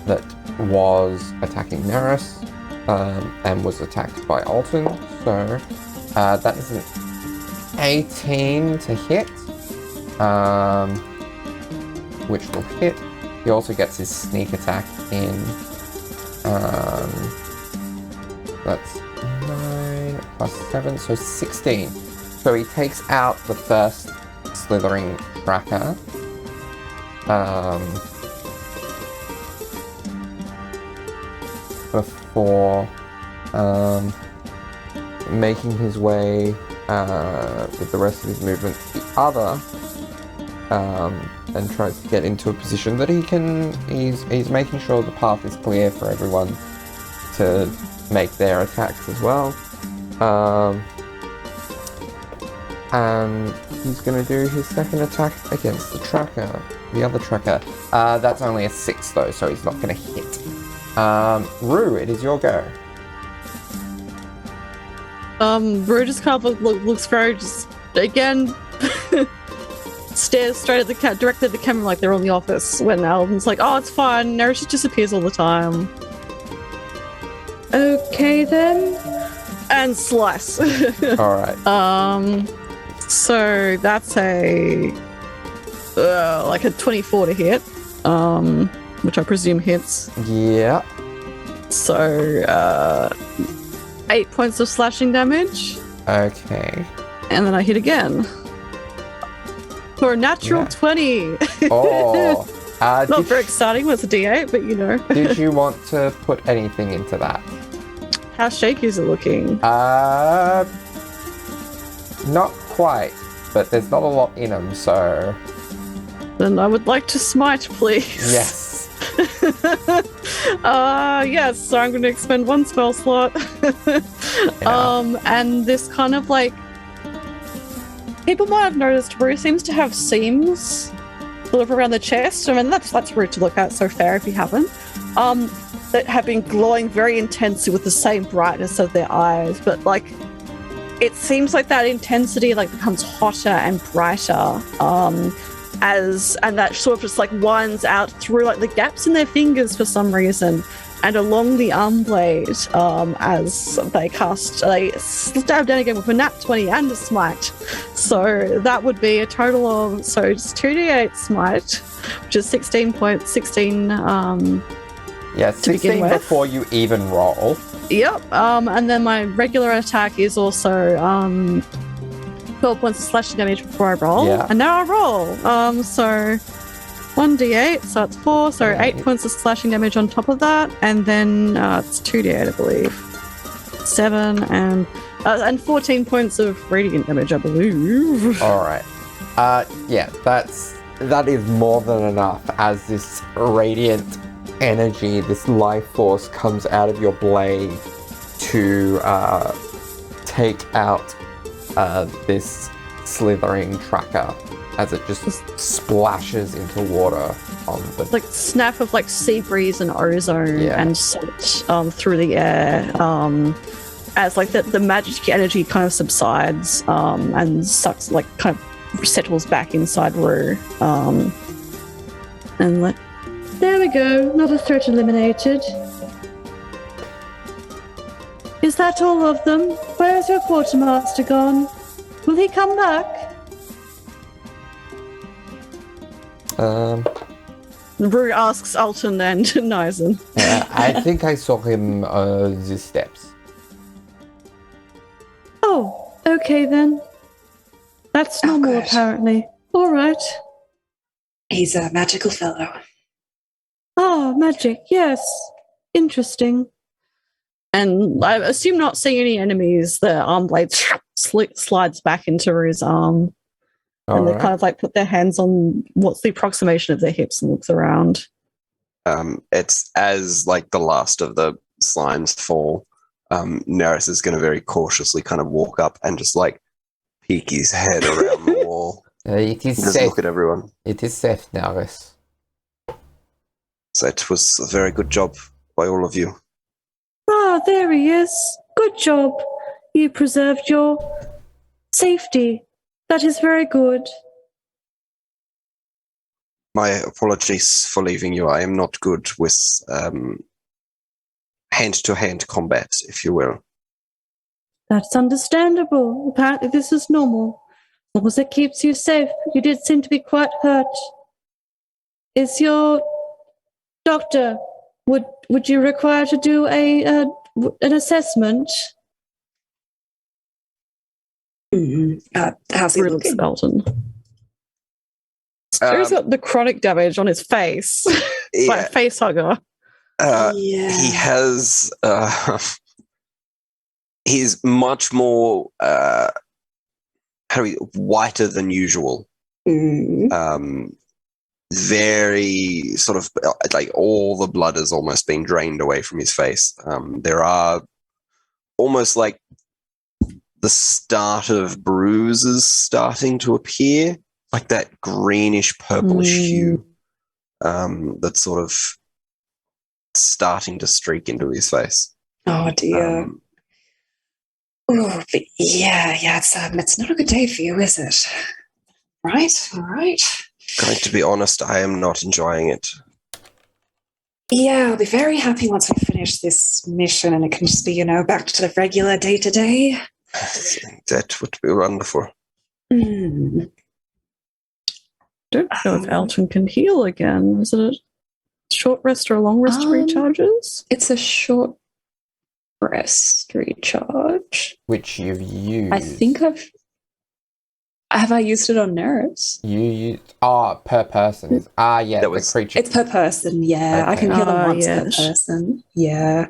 that was attacking Nerys and was attacked by Alton. So that is an 18 to hit, which will hit. He also gets his sneak attack in. That's 9 plus 7, so 16. So he takes out the first slithering tracker. Before making his way with the rest of his movement to the other, and tries to get into a position that he can. He's making sure the path is clear for everyone to make their attacks as well. And he's going to do his second attack against the tracker, the other tracker. That's only a 6 though, so he's not going to hit. Rue, it is your go. Rue just kind of looks very just again stares straight at the directly at the camera like they're on The Office when Alton's like, "Oh, it's fine. Nerys just disappears all the time." Okay then. and slice. All right. So that's a like a 24 to hit, which I presume hits. Yeah. So 8 points of slashing damage. Okay. And then I hit again for a natural 20. Oh. Not very exciting. Was a D8, but you know. Did you want to put anything into that? How shaky is it looking? Not quite, but there's not a lot in them, so... Then I would like to smite, please. Yes. Yes, so I'm going to expend one spell slot. And this kind of like... People might have noticed Rue seems to have seams sort of around the chest. I mean, that's rude to look at, so fair if you haven't. That have been glowing very intensely with the same brightness of their eyes, but like it seems like that intensity like becomes hotter and brighter and that sort of just like winds out through like the gaps in their fingers for some reason and along the arm blade as they stab down again with a nat 20 and a smite. So that would be a total of just 2d8 smite, which is 16 points, 16 yeah, 16 before you even roll. Yep. And then my regular attack is also 12 points of slashing damage before I roll. Yeah. And now I roll. So 1d8, so it's 4, so 8 points of slashing damage on top of that, and then it's 2d8, I believe. 7 and 14 points of radiant damage, I believe. All right. Yeah, that is more than enough as this radiant energy, this life force comes out of your blade to take out this slithering tracker as it just splashes into water on the like snap of like sea breeze and ozone and salt through the air as like the magic energy kind of subsides and sucks like kind of settles back inside Rue and like there we go, not a threat eliminated. Is that all of them? Where's your quartermaster gone? Will he come back? Rue asks Alton and Nyzen. I think I saw him the steps. Oh, okay then. That's normal apparently. All right. He's a magical fellow. Ah, magic, yes. Interesting. And I assume not seeing any enemies, the arm blade slides back into Rue's arm. And they kind of like put their hands on what's the approximation of their hips and looks around. It's as like the last of the slimes fall. Nerys is going to very cautiously kind of walk up and just like peek his head around the wall. It is just safe. Look at everyone. It is safe, Nerys. So it was a very good job by all of you. Ah, there he is. Good job. You preserved your safety. That is very good. My apologies for leaving you. I am not good with hand-to-hand combat, if you will. That's understandable. Apparently this is normal. As long as it keeps you safe. You did seem to be quite hurt. Is your doctor, would you require to do an assessment? How's he looking? Alton. He's got necrotic damage on his face. Like a face hugger. He has he's much more whiter than usual. Very sort of like all the blood has almost been drained away from his face. There are almost like the start of bruises starting to appear, like that greenish purplish hue that's sort of starting to streak into his face. Oh dear. But it's not a good day for you, is it? Right, all right. Going to be honest, I am not enjoying it. Yeah, I'll be very happy once we finish this mission and it can just be, back to the regular day-to-day. That would be wonderful. Mm. Don't know if Alton can heal again. Is it a short rest or a long rest recharges? It's a short rest recharge. Which you've used. I think have I used it on Nerys? You used... per person. Yeah, That was- the creature. It's per person, yeah. I Okay. can heal them once per yes. person. Yeah.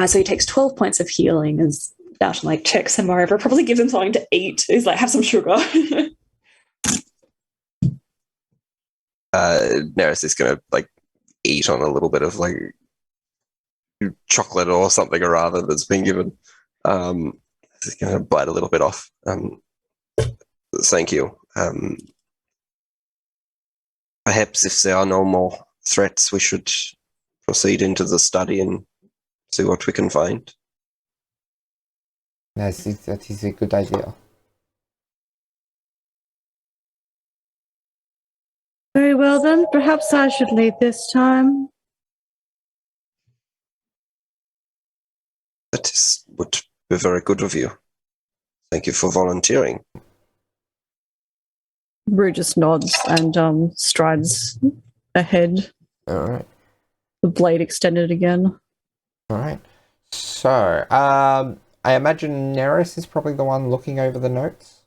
So he takes 12 points of healing as Alton checks him over, probably gives him something to eat. He's like, have some sugar. Nerys is gonna eat on a little bit of chocolate or something or other that's been given. Just gonna bite a little bit off. Thank you. Perhaps if there are no more threats, we should proceed into the study and see what we can find. That is a good idea. Very well then, perhaps I should lead this time. That would be very good of you. Thank you for volunteering. Rue just nods and strides ahead, Alright. the blade extended again. Alright. So, I imagine Nerys is probably the one looking over the notes.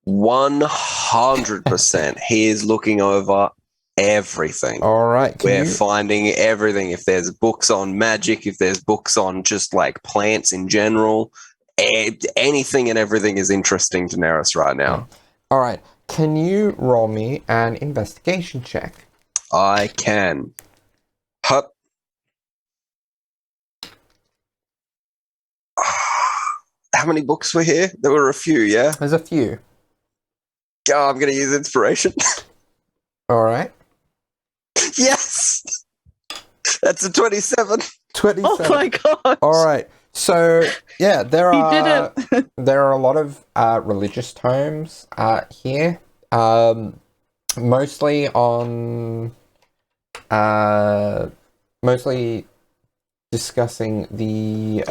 100%. He is looking over everything. Alright. We're finding everything. If there's books on magic, if there's books on just plants in general, anything and everything is interesting to Nerys right now. Alright. Can you roll me an investigation check? I can. Hup. How many books were here? There were a few, yeah? There's a few. Oh, I'm going to use inspiration. Alright. Yes! That's a 27. 27. Oh my god! Alright. So, yeah, there He are... did it! There are a lot of religious tomes here. Mostly on... mostly discussing the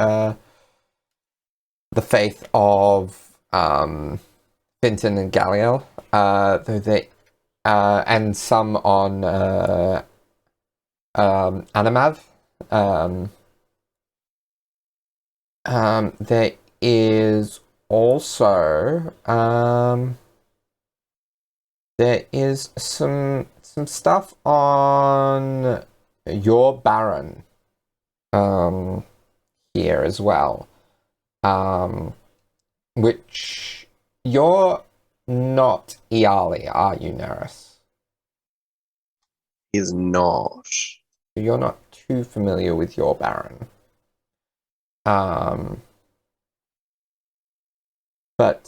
faith of Finton and Galliel, though they and some on Animav. There is also there is some stuff on 𝘬𝘭𝘪 here as well. Which you're not 𝘬𝘭𝘪𝘀, are you, Nerys? Is not. You're not too familiar with 𝘬𝘭𝘪. But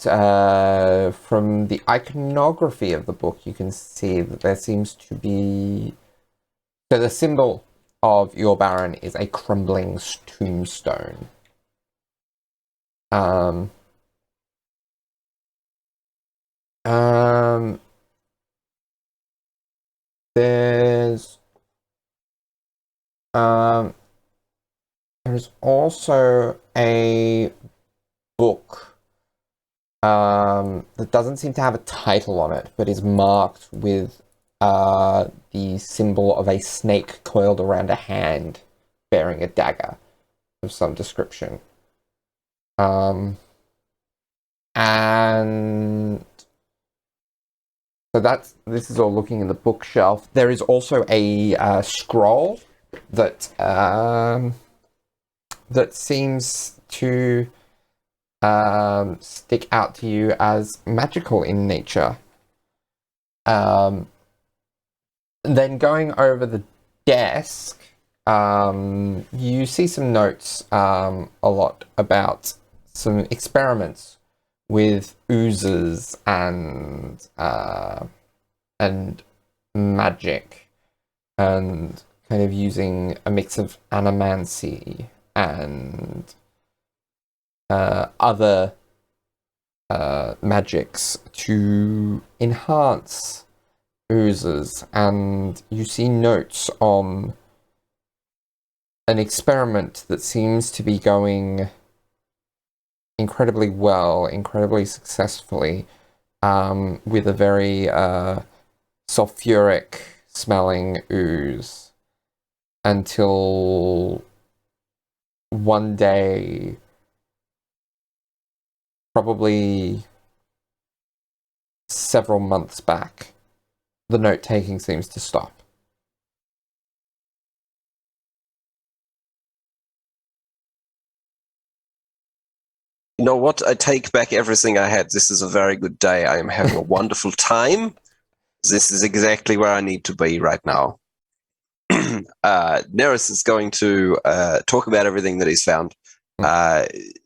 from the iconography of the book, you can see that there seems to be... So the symbol of 𝘬𝘭𝘪 is a crumbling tombstone. There's also a book that doesn't seem to have a title on it, but is marked with the symbol of a snake coiled around a hand bearing a dagger of some description. And so this is all looking in the bookshelf. There is also a scroll that that seems to stick out to you as magical in nature. Then going over the desk, you see some notes a lot about some experiments with oozes and magic, and kind of using a mix of animancy and other magics to enhance oozes, and you see notes on an experiment that seems to be going incredibly well, incredibly successfully, with a very sulfuric smelling ooze, until one day, probably several months back, the note-taking seems to stop. You know what? I take back everything I had. This is a very good day. I am having a wonderful time. This is exactly where I need to be right now. Nerys is going to talk about everything that he's found.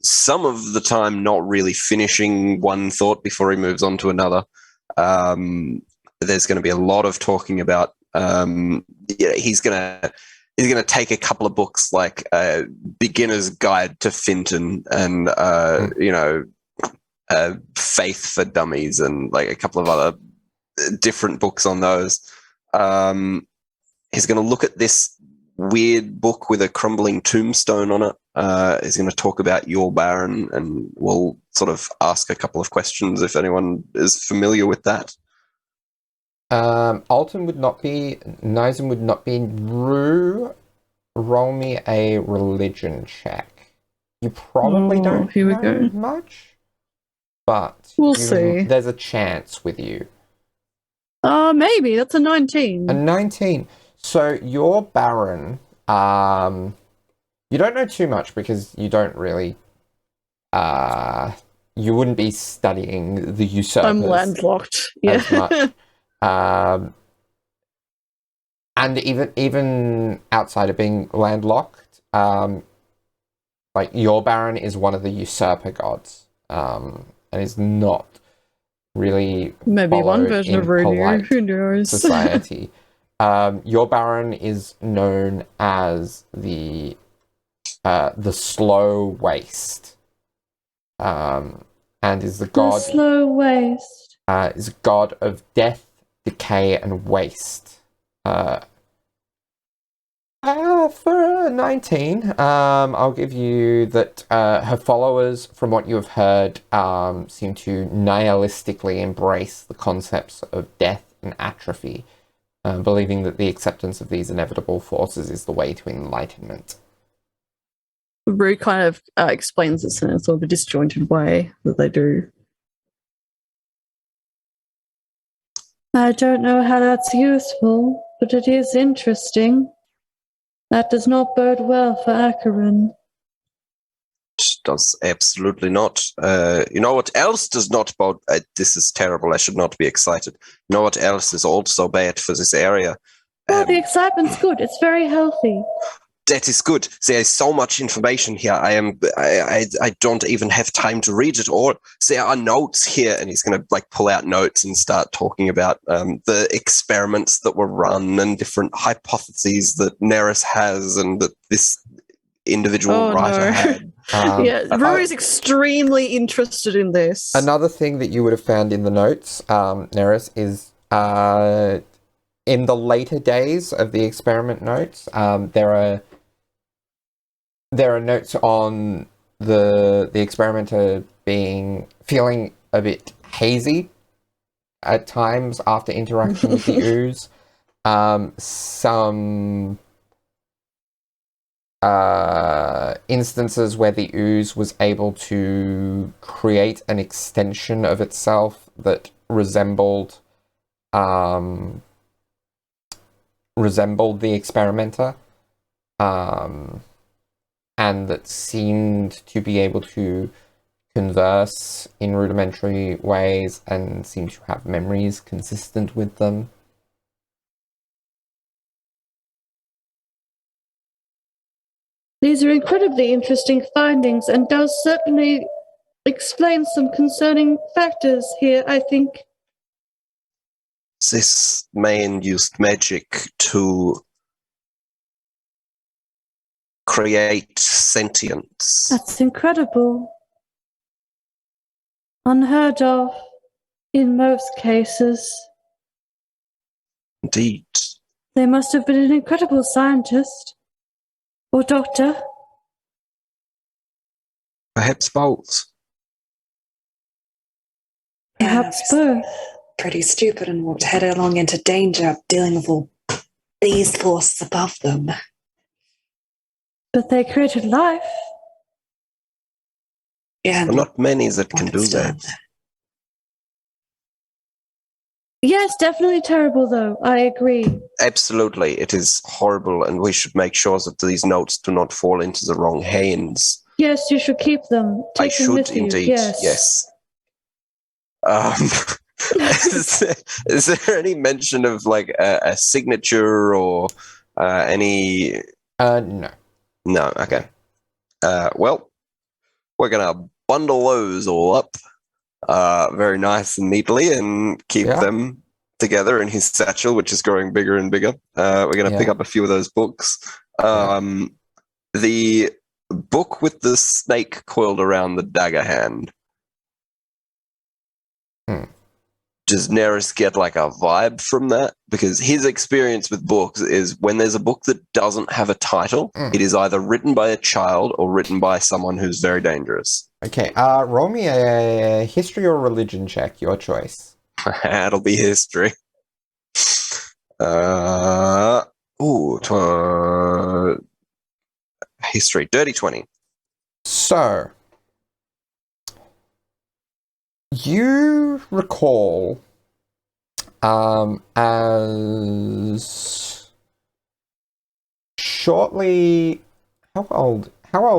Some of the time not really finishing one thought before he moves on to another. There's going to be a lot of talking about... he's going to take a couple of books like Beginner's Guide to Finton and, Faith for Dummies and like a couple of other different books on those. He's going to look at this weird book with a crumbling tombstone on it. He's going to talk about 𝘢𝘭𝘪, and we'll sort of ask a couple of questions if anyone is familiar with that. Alton would not be, Nyzen would not be. Rue, roll me a religion check. You probably don't here we know go. much, but We'll see. There's a chance with you. Maybe. That's a 19. A 19. So your Baron, you don't know too much because you don't really, you wouldn't be studying the usurpers. I'm landlocked. As Yeah. much. And even outside of being landlocked, like your Baron is one of the usurper gods, and is not really Maybe one followed version in of Rue. polite Who knows? society. Your Baron is known as the slow waste, and is the god. The slow waste. Is a god of death, decay, and waste. For 19, I'll give you that her followers, from what you have heard, seem to nihilistically embrace the concepts of death and atrophy, believing that the acceptance of these inevitable forces is the way to enlightenment. Rue kind of explains this in a sort of a disjointed way that they do. I don't know how that's useful, but it is interesting. That does not bode well for Acherin. Does absolutely not. You know what else does not bode? This is terrible. I should not be excited. You know what else is also bad for this area? Well, the excitement's good. It's very healthy. That is good. There is so much information here. I don't even have time to read it all. There are notes here, and he's going to like pull out notes and start talking about the experiments that were run and different hypotheses that Nerys has and that this individual writer had. Rue is extremely interested in this. Another thing that you would have found in the notes, Nerys, is in the later days of the experiment notes, there are notes on the experimenter feeling a bit hazy at times after interaction with the ooze. Some instances where the ooze was able to create an extension of itself that resembled the experimenter, and that seemed to be able to converse in rudimentary ways and seem to have memories consistent with them. These are incredibly interesting findings and does certainly explain some concerning factors here, I think. This man used magic to create sentience. That's incredible. Unheard of in most cases. Indeed. They must have been an incredible scientist. Or doctor. Perhaps both. Perhaps both. Pretty stupid and walked headlong into danger dealing with all these forces above them. But they created life. Yeah, Well, not many that can do that. Yes, definitely terrible, though. I agree. Absolutely, it is horrible, and we should make sure that these notes do not fall into the wrong hands. Yes, you should keep them. Take them with you. Indeed, yes. Is there any mention of like a signature or any? No. No. Okay. Well, we're gonna bundle those all up, very nice and neatly, and keep them together in his satchel, which is growing bigger and bigger. We're gonna pick up a few of those books. The book with the snake coiled around the dagger hand. Does Nerys get like a vibe from that? Because his experience with books is when there's a book that doesn't have a title, it is either written by a child or written by someone who's very dangerous. Okay, roll me a history or religion check, your choice. That'll be history. History, dirty 20. So, you recall, as shortly, how old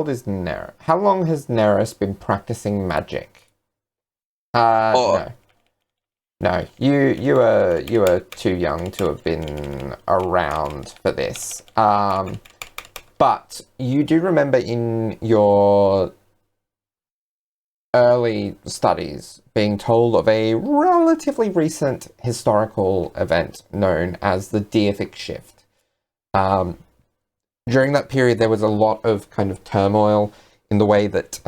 is Nerys? How long has Nerys been practicing magic? No, you were too young to have been around for this. But you do remember in your early studies being told of a relatively recent historical event known as the Deific Shift. During that period, there was a lot of kind of turmoil in the way that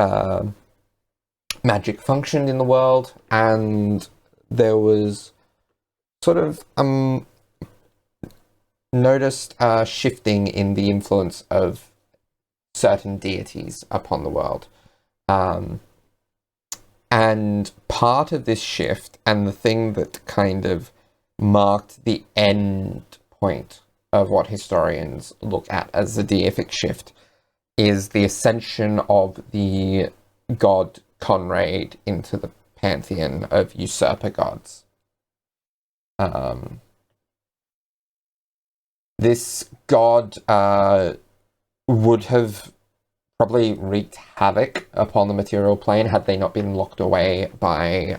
magic functioned in the world, and there was sort of noticed shifting in the influence of certain deities upon the world. And part of this shift, and the thing that kind of marked the end point of what historians look at as the deific shift, is the ascension of the god Conrad into the pantheon of usurper gods. This god would have probably wreaked havoc upon the material plane had they not been locked away by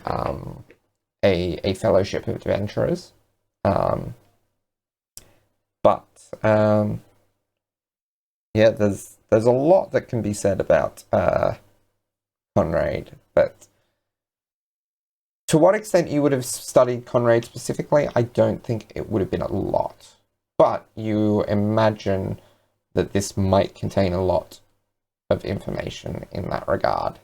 a fellowship of adventurers. There's a lot that can be said about Conrad, but to what extent you would have studied Conrad specifically, I don't think it would have been a lot. But you imagine that this might contain a lot of information in that regard.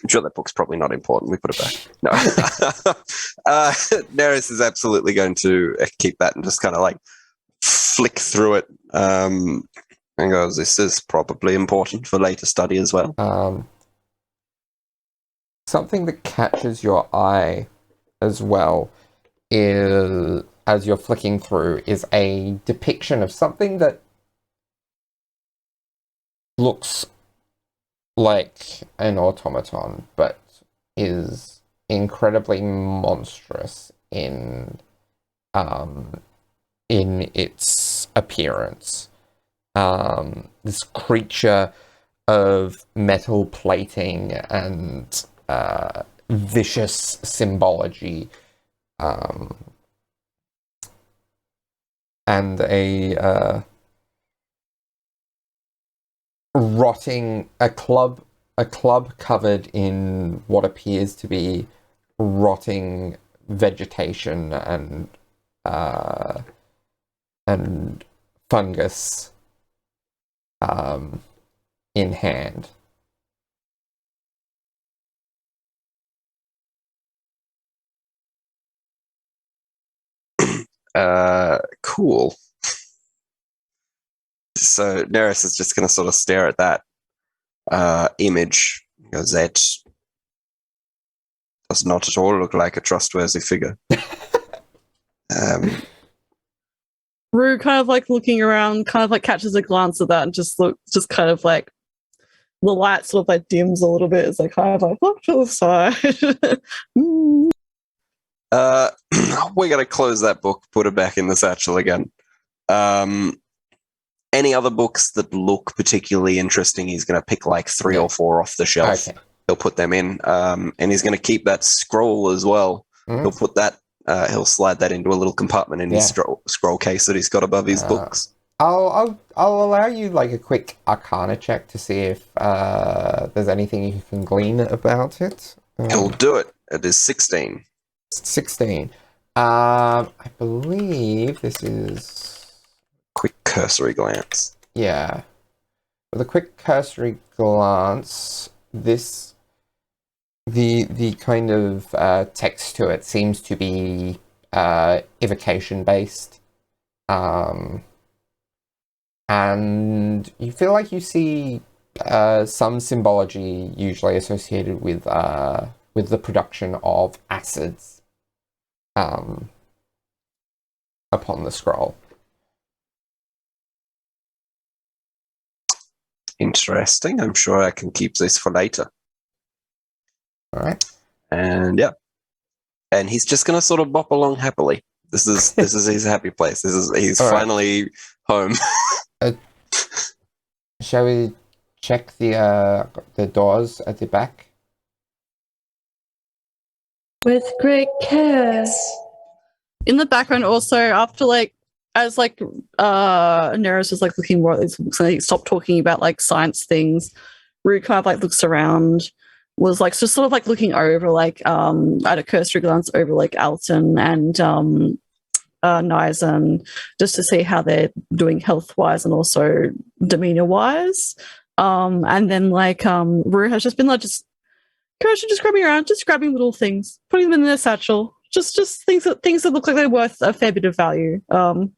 I'm sure that book's probably not important. We put it back. No. Nerys is absolutely going to keep that and just kind of like flick through it and goes, this is probably important for later study as well. Something that catches your eye as well is, as you're flicking through, is a depiction of something that looks like an automaton, but is incredibly monstrous in its appearance. This creature of metal plating and vicious symbology, and a club covered in what appears to be rotting vegetation and fungus in hand. Cool. So Nerys is just going to sort of stare at that image. He goes, that does not at all look like a trustworthy figure. Rue kind of like looking around, kind of like catches a glance at that and just kind of like the light sort of like dims a little bit. It's like kind of like look to the side. We're going to close that book, put it back in the satchel again. Any other books that look particularly interesting, he's going to pick like 3 or 4 off the shelf. Okay. He'll put them in, and he's going to keep that scroll as well. Mm. He'll put that, he'll slide that into a little compartment in his scroll case that he's got above his books. I'll allow you like a quick Arcana check to see if there's anything you can glean about it. He'll do it. It is 16. 16. I believe this is... Quick cursory glance. Yeah. With a quick cursory glance, the kind of text to it seems to be evocation based. And you feel like you see some symbology usually associated with the production of acids upon the scroll. Interesting. I'm sure I can keep this for later. All right. And yeah. And he's just going to sort of bop along happily. This is his happy place. He's all finally right. home. Shall we check the doors at the back? With great care. In the background also, after like as like Nerys was like looking more at these books and he stopped talking about like science things, Rue kind of like looks around, was like just sort of like looking over like at a cursory glance over like Alton and Nyzen, just to see how they're doing health wise and also demeanor wise. And then like Rue has just been like just grabbing around, just grabbing little things, putting them in their satchel. Just things that look like they're worth a fair bit of value,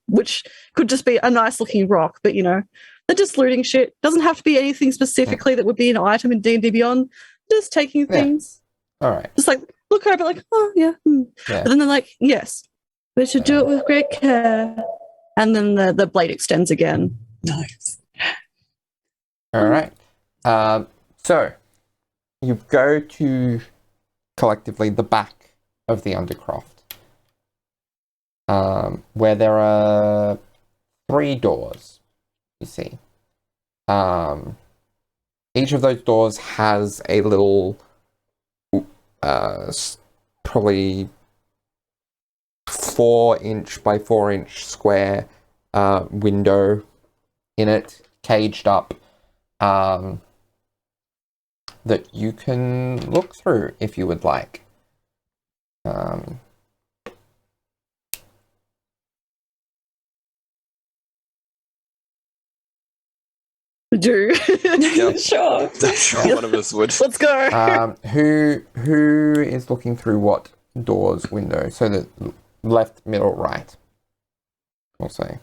which could just be a nice looking rock, but you know, they're just looting shit. Doesn't have to be anything specifically that would be an item in D&D Beyond. Just taking things. All right. Just like look over, like oh yeah. Yeah. But then they're like yes, We should do it with great care. and then the blade extends again. Nice. All right. So you go to collectively the back of the Undercroft, where there are 3 doors, you see. Each of those doors has a little, probably 4-inch by 4-inch square window in it, caged up, that you can look through if you would like. Do Yep. Sure. I'm sure one of us would. let's go. Who is looking through what doors, window? So the left, middle, right. We'll say.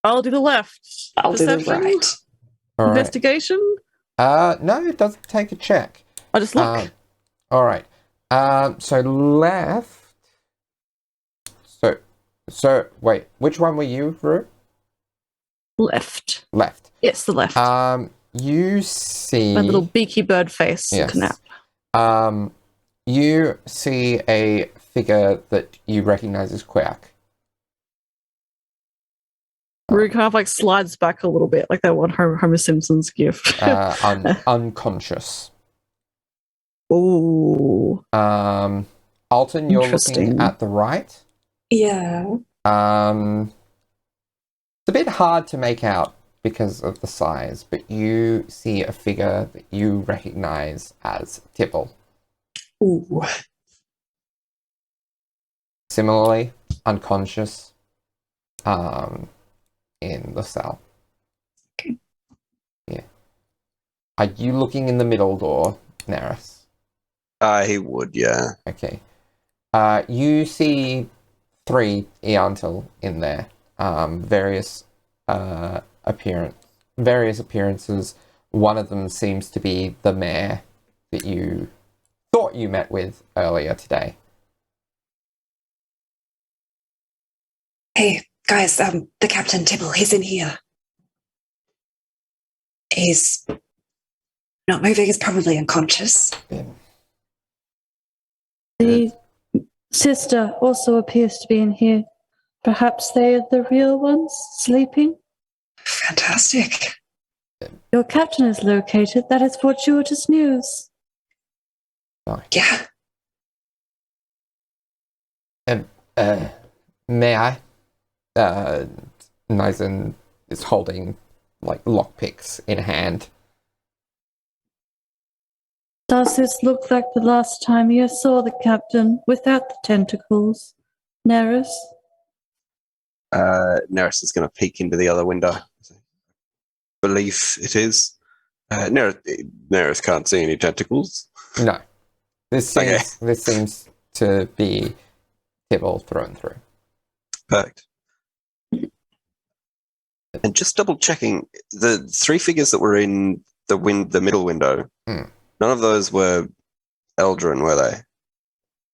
I'll do the left. I'll do the Perception? right. All right. Investigation. No, it doesn't take a check. I just look. All right. So left. So wait, which one were you, Rue? Left. Left. Yes, the left. You see My little beaky bird face Yes. looking at. You see a figure that you recognize as 𝘬𝘭𝘭𝘪𝘁. Rue kind of like slides back a little bit, like that one Homer Simpson's gif. Unconscious. Ooh. Alton, you're looking Interesting. at the right. Yeah. It's a bit hard to make out because of the size, but you see a figure that you recognize as Tibble. Ooh. Similarly, unconscious in the cell. Okay. Yeah. Are you looking in the middle door, Nerys? He would, yeah. Okay. You see 3 𝘊𝘬𝘁 in there. Various appearances. One of them seems to be the mayor that you thought you met with earlier today. Hey, guys, the Captain Tibble, he's in here. He's not moving, he's probably unconscious. The sister also appears to be in here. Perhaps they are the real ones sleeping? Fantastic. Your captain is located. That is fortuitous news. Yeah. May I? Nyzen is holding lockpicks in hand. Does this look like the last time you saw the captain without the tentacles? Nerys? Nerys is going to peek into the other window. Belief it is. Nerys can't see any tentacles. No. This seems to be Tibble through and through. Perfect. And just double checking, the 3 figures that were in the middle window, none of those were 𝘬𝘁𝑁, were they?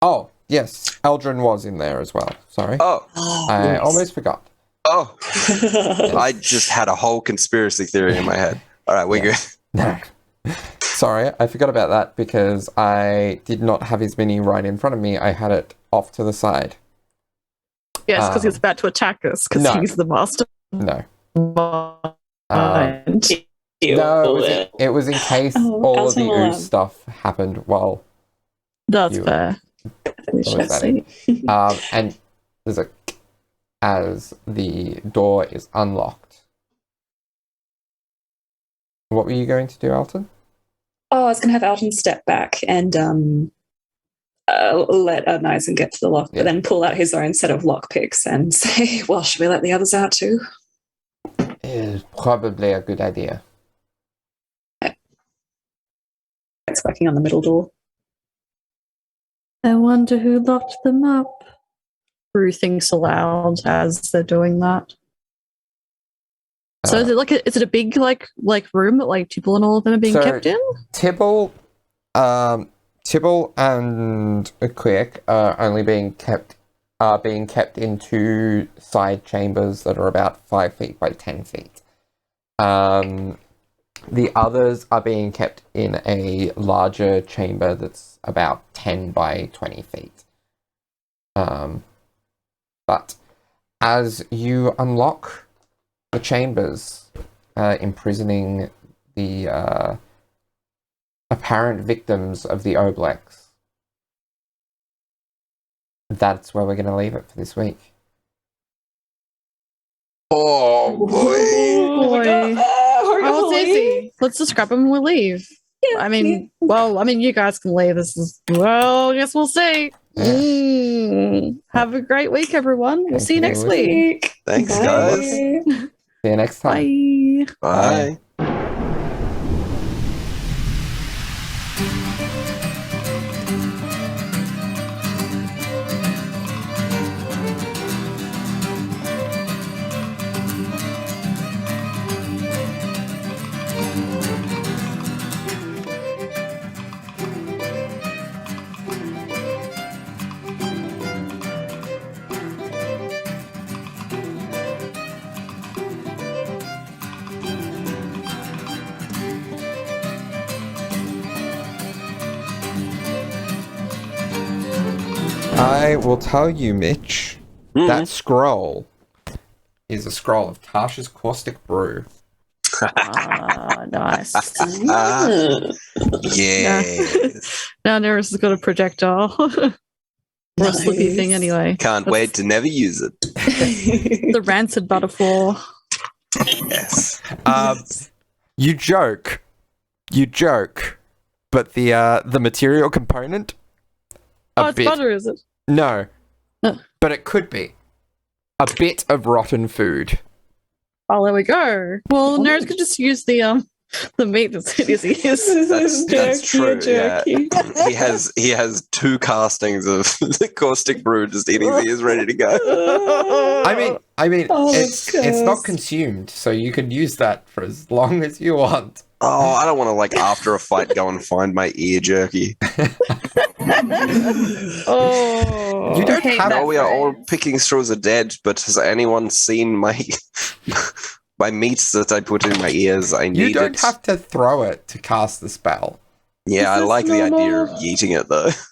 Oh, yes. 𝘬𝘁𝑁 was in there as well. Sorry. Oh. I almost forgot. Oh. I just had a whole conspiracy theory in my head. All right, we're good. No. Sorry, I forgot about that because I did not have his mini right in front of me. I had it off to the side. Yes, because he's about to attack us because he's the master. No. Mind. No, it was in case all of the ooze stuff happened while that's fair. And there's as the door is unlocked. What were you going to do, Alton? Oh, I was going to have Alton step back and let Nyzen get to the lock, but then pull out his own set of lockpicks and say, well, should we let the others out too? Is probably a good idea. It's working on the middle door. I wonder who locked them up. Rue thinks aloud as they're doing that. So is it a big room that Tibble and all of them are being kept in? Tibble and 𝘬𝘭𝘭𝘪𝘆 are being kept in 2 side chambers that are about 5 feet by 10 feet. The others are being kept in a larger chamber that's about 10 by 20 feet. But as you unlock the chambers imprisoning the apparent victims of the 𝘬𝘭𝘭𝘪𝘆, that's where we're going to leave it for this week. Oh, boy. Oh, it's easy. Let's just grab them and we'll leave. Yeah, you guys can leave. I guess we'll see. Yeah. Have a great week, everyone. We'll see you next week. Thanks, guys. See you next time. Bye. I will tell you, Mitch, that scroll is a scroll of Tasha's caustic brew. Nice. Yeah. Now Nerys has got a projectile. Or a slippy thing anyway. Can't wait to never use it. The rancid butterfly. Yes. You joke, but the material component. It's butter, is it? No, but it could be a bit of rotten food. Oh, there we go. Well, Nerys could just use the the meat that's in his ears. That's true. Yeah. jerky. He has 2 castings of the caustic brew just eating his ears ready to go. I mean, Oh, it's gosh. not consumed, so you can use that for as long as you want. Oh, I don't want to like after a fight go and find my ear jerky. Oh, You don't I hate have- that Oh, we are all phrase. picking straws are dead, but has anyone seen my my meats that I put in my ears? I need You don't it. have to throw it to cast the spell. Yeah, I Is this like the idea normal? of yeeting it though.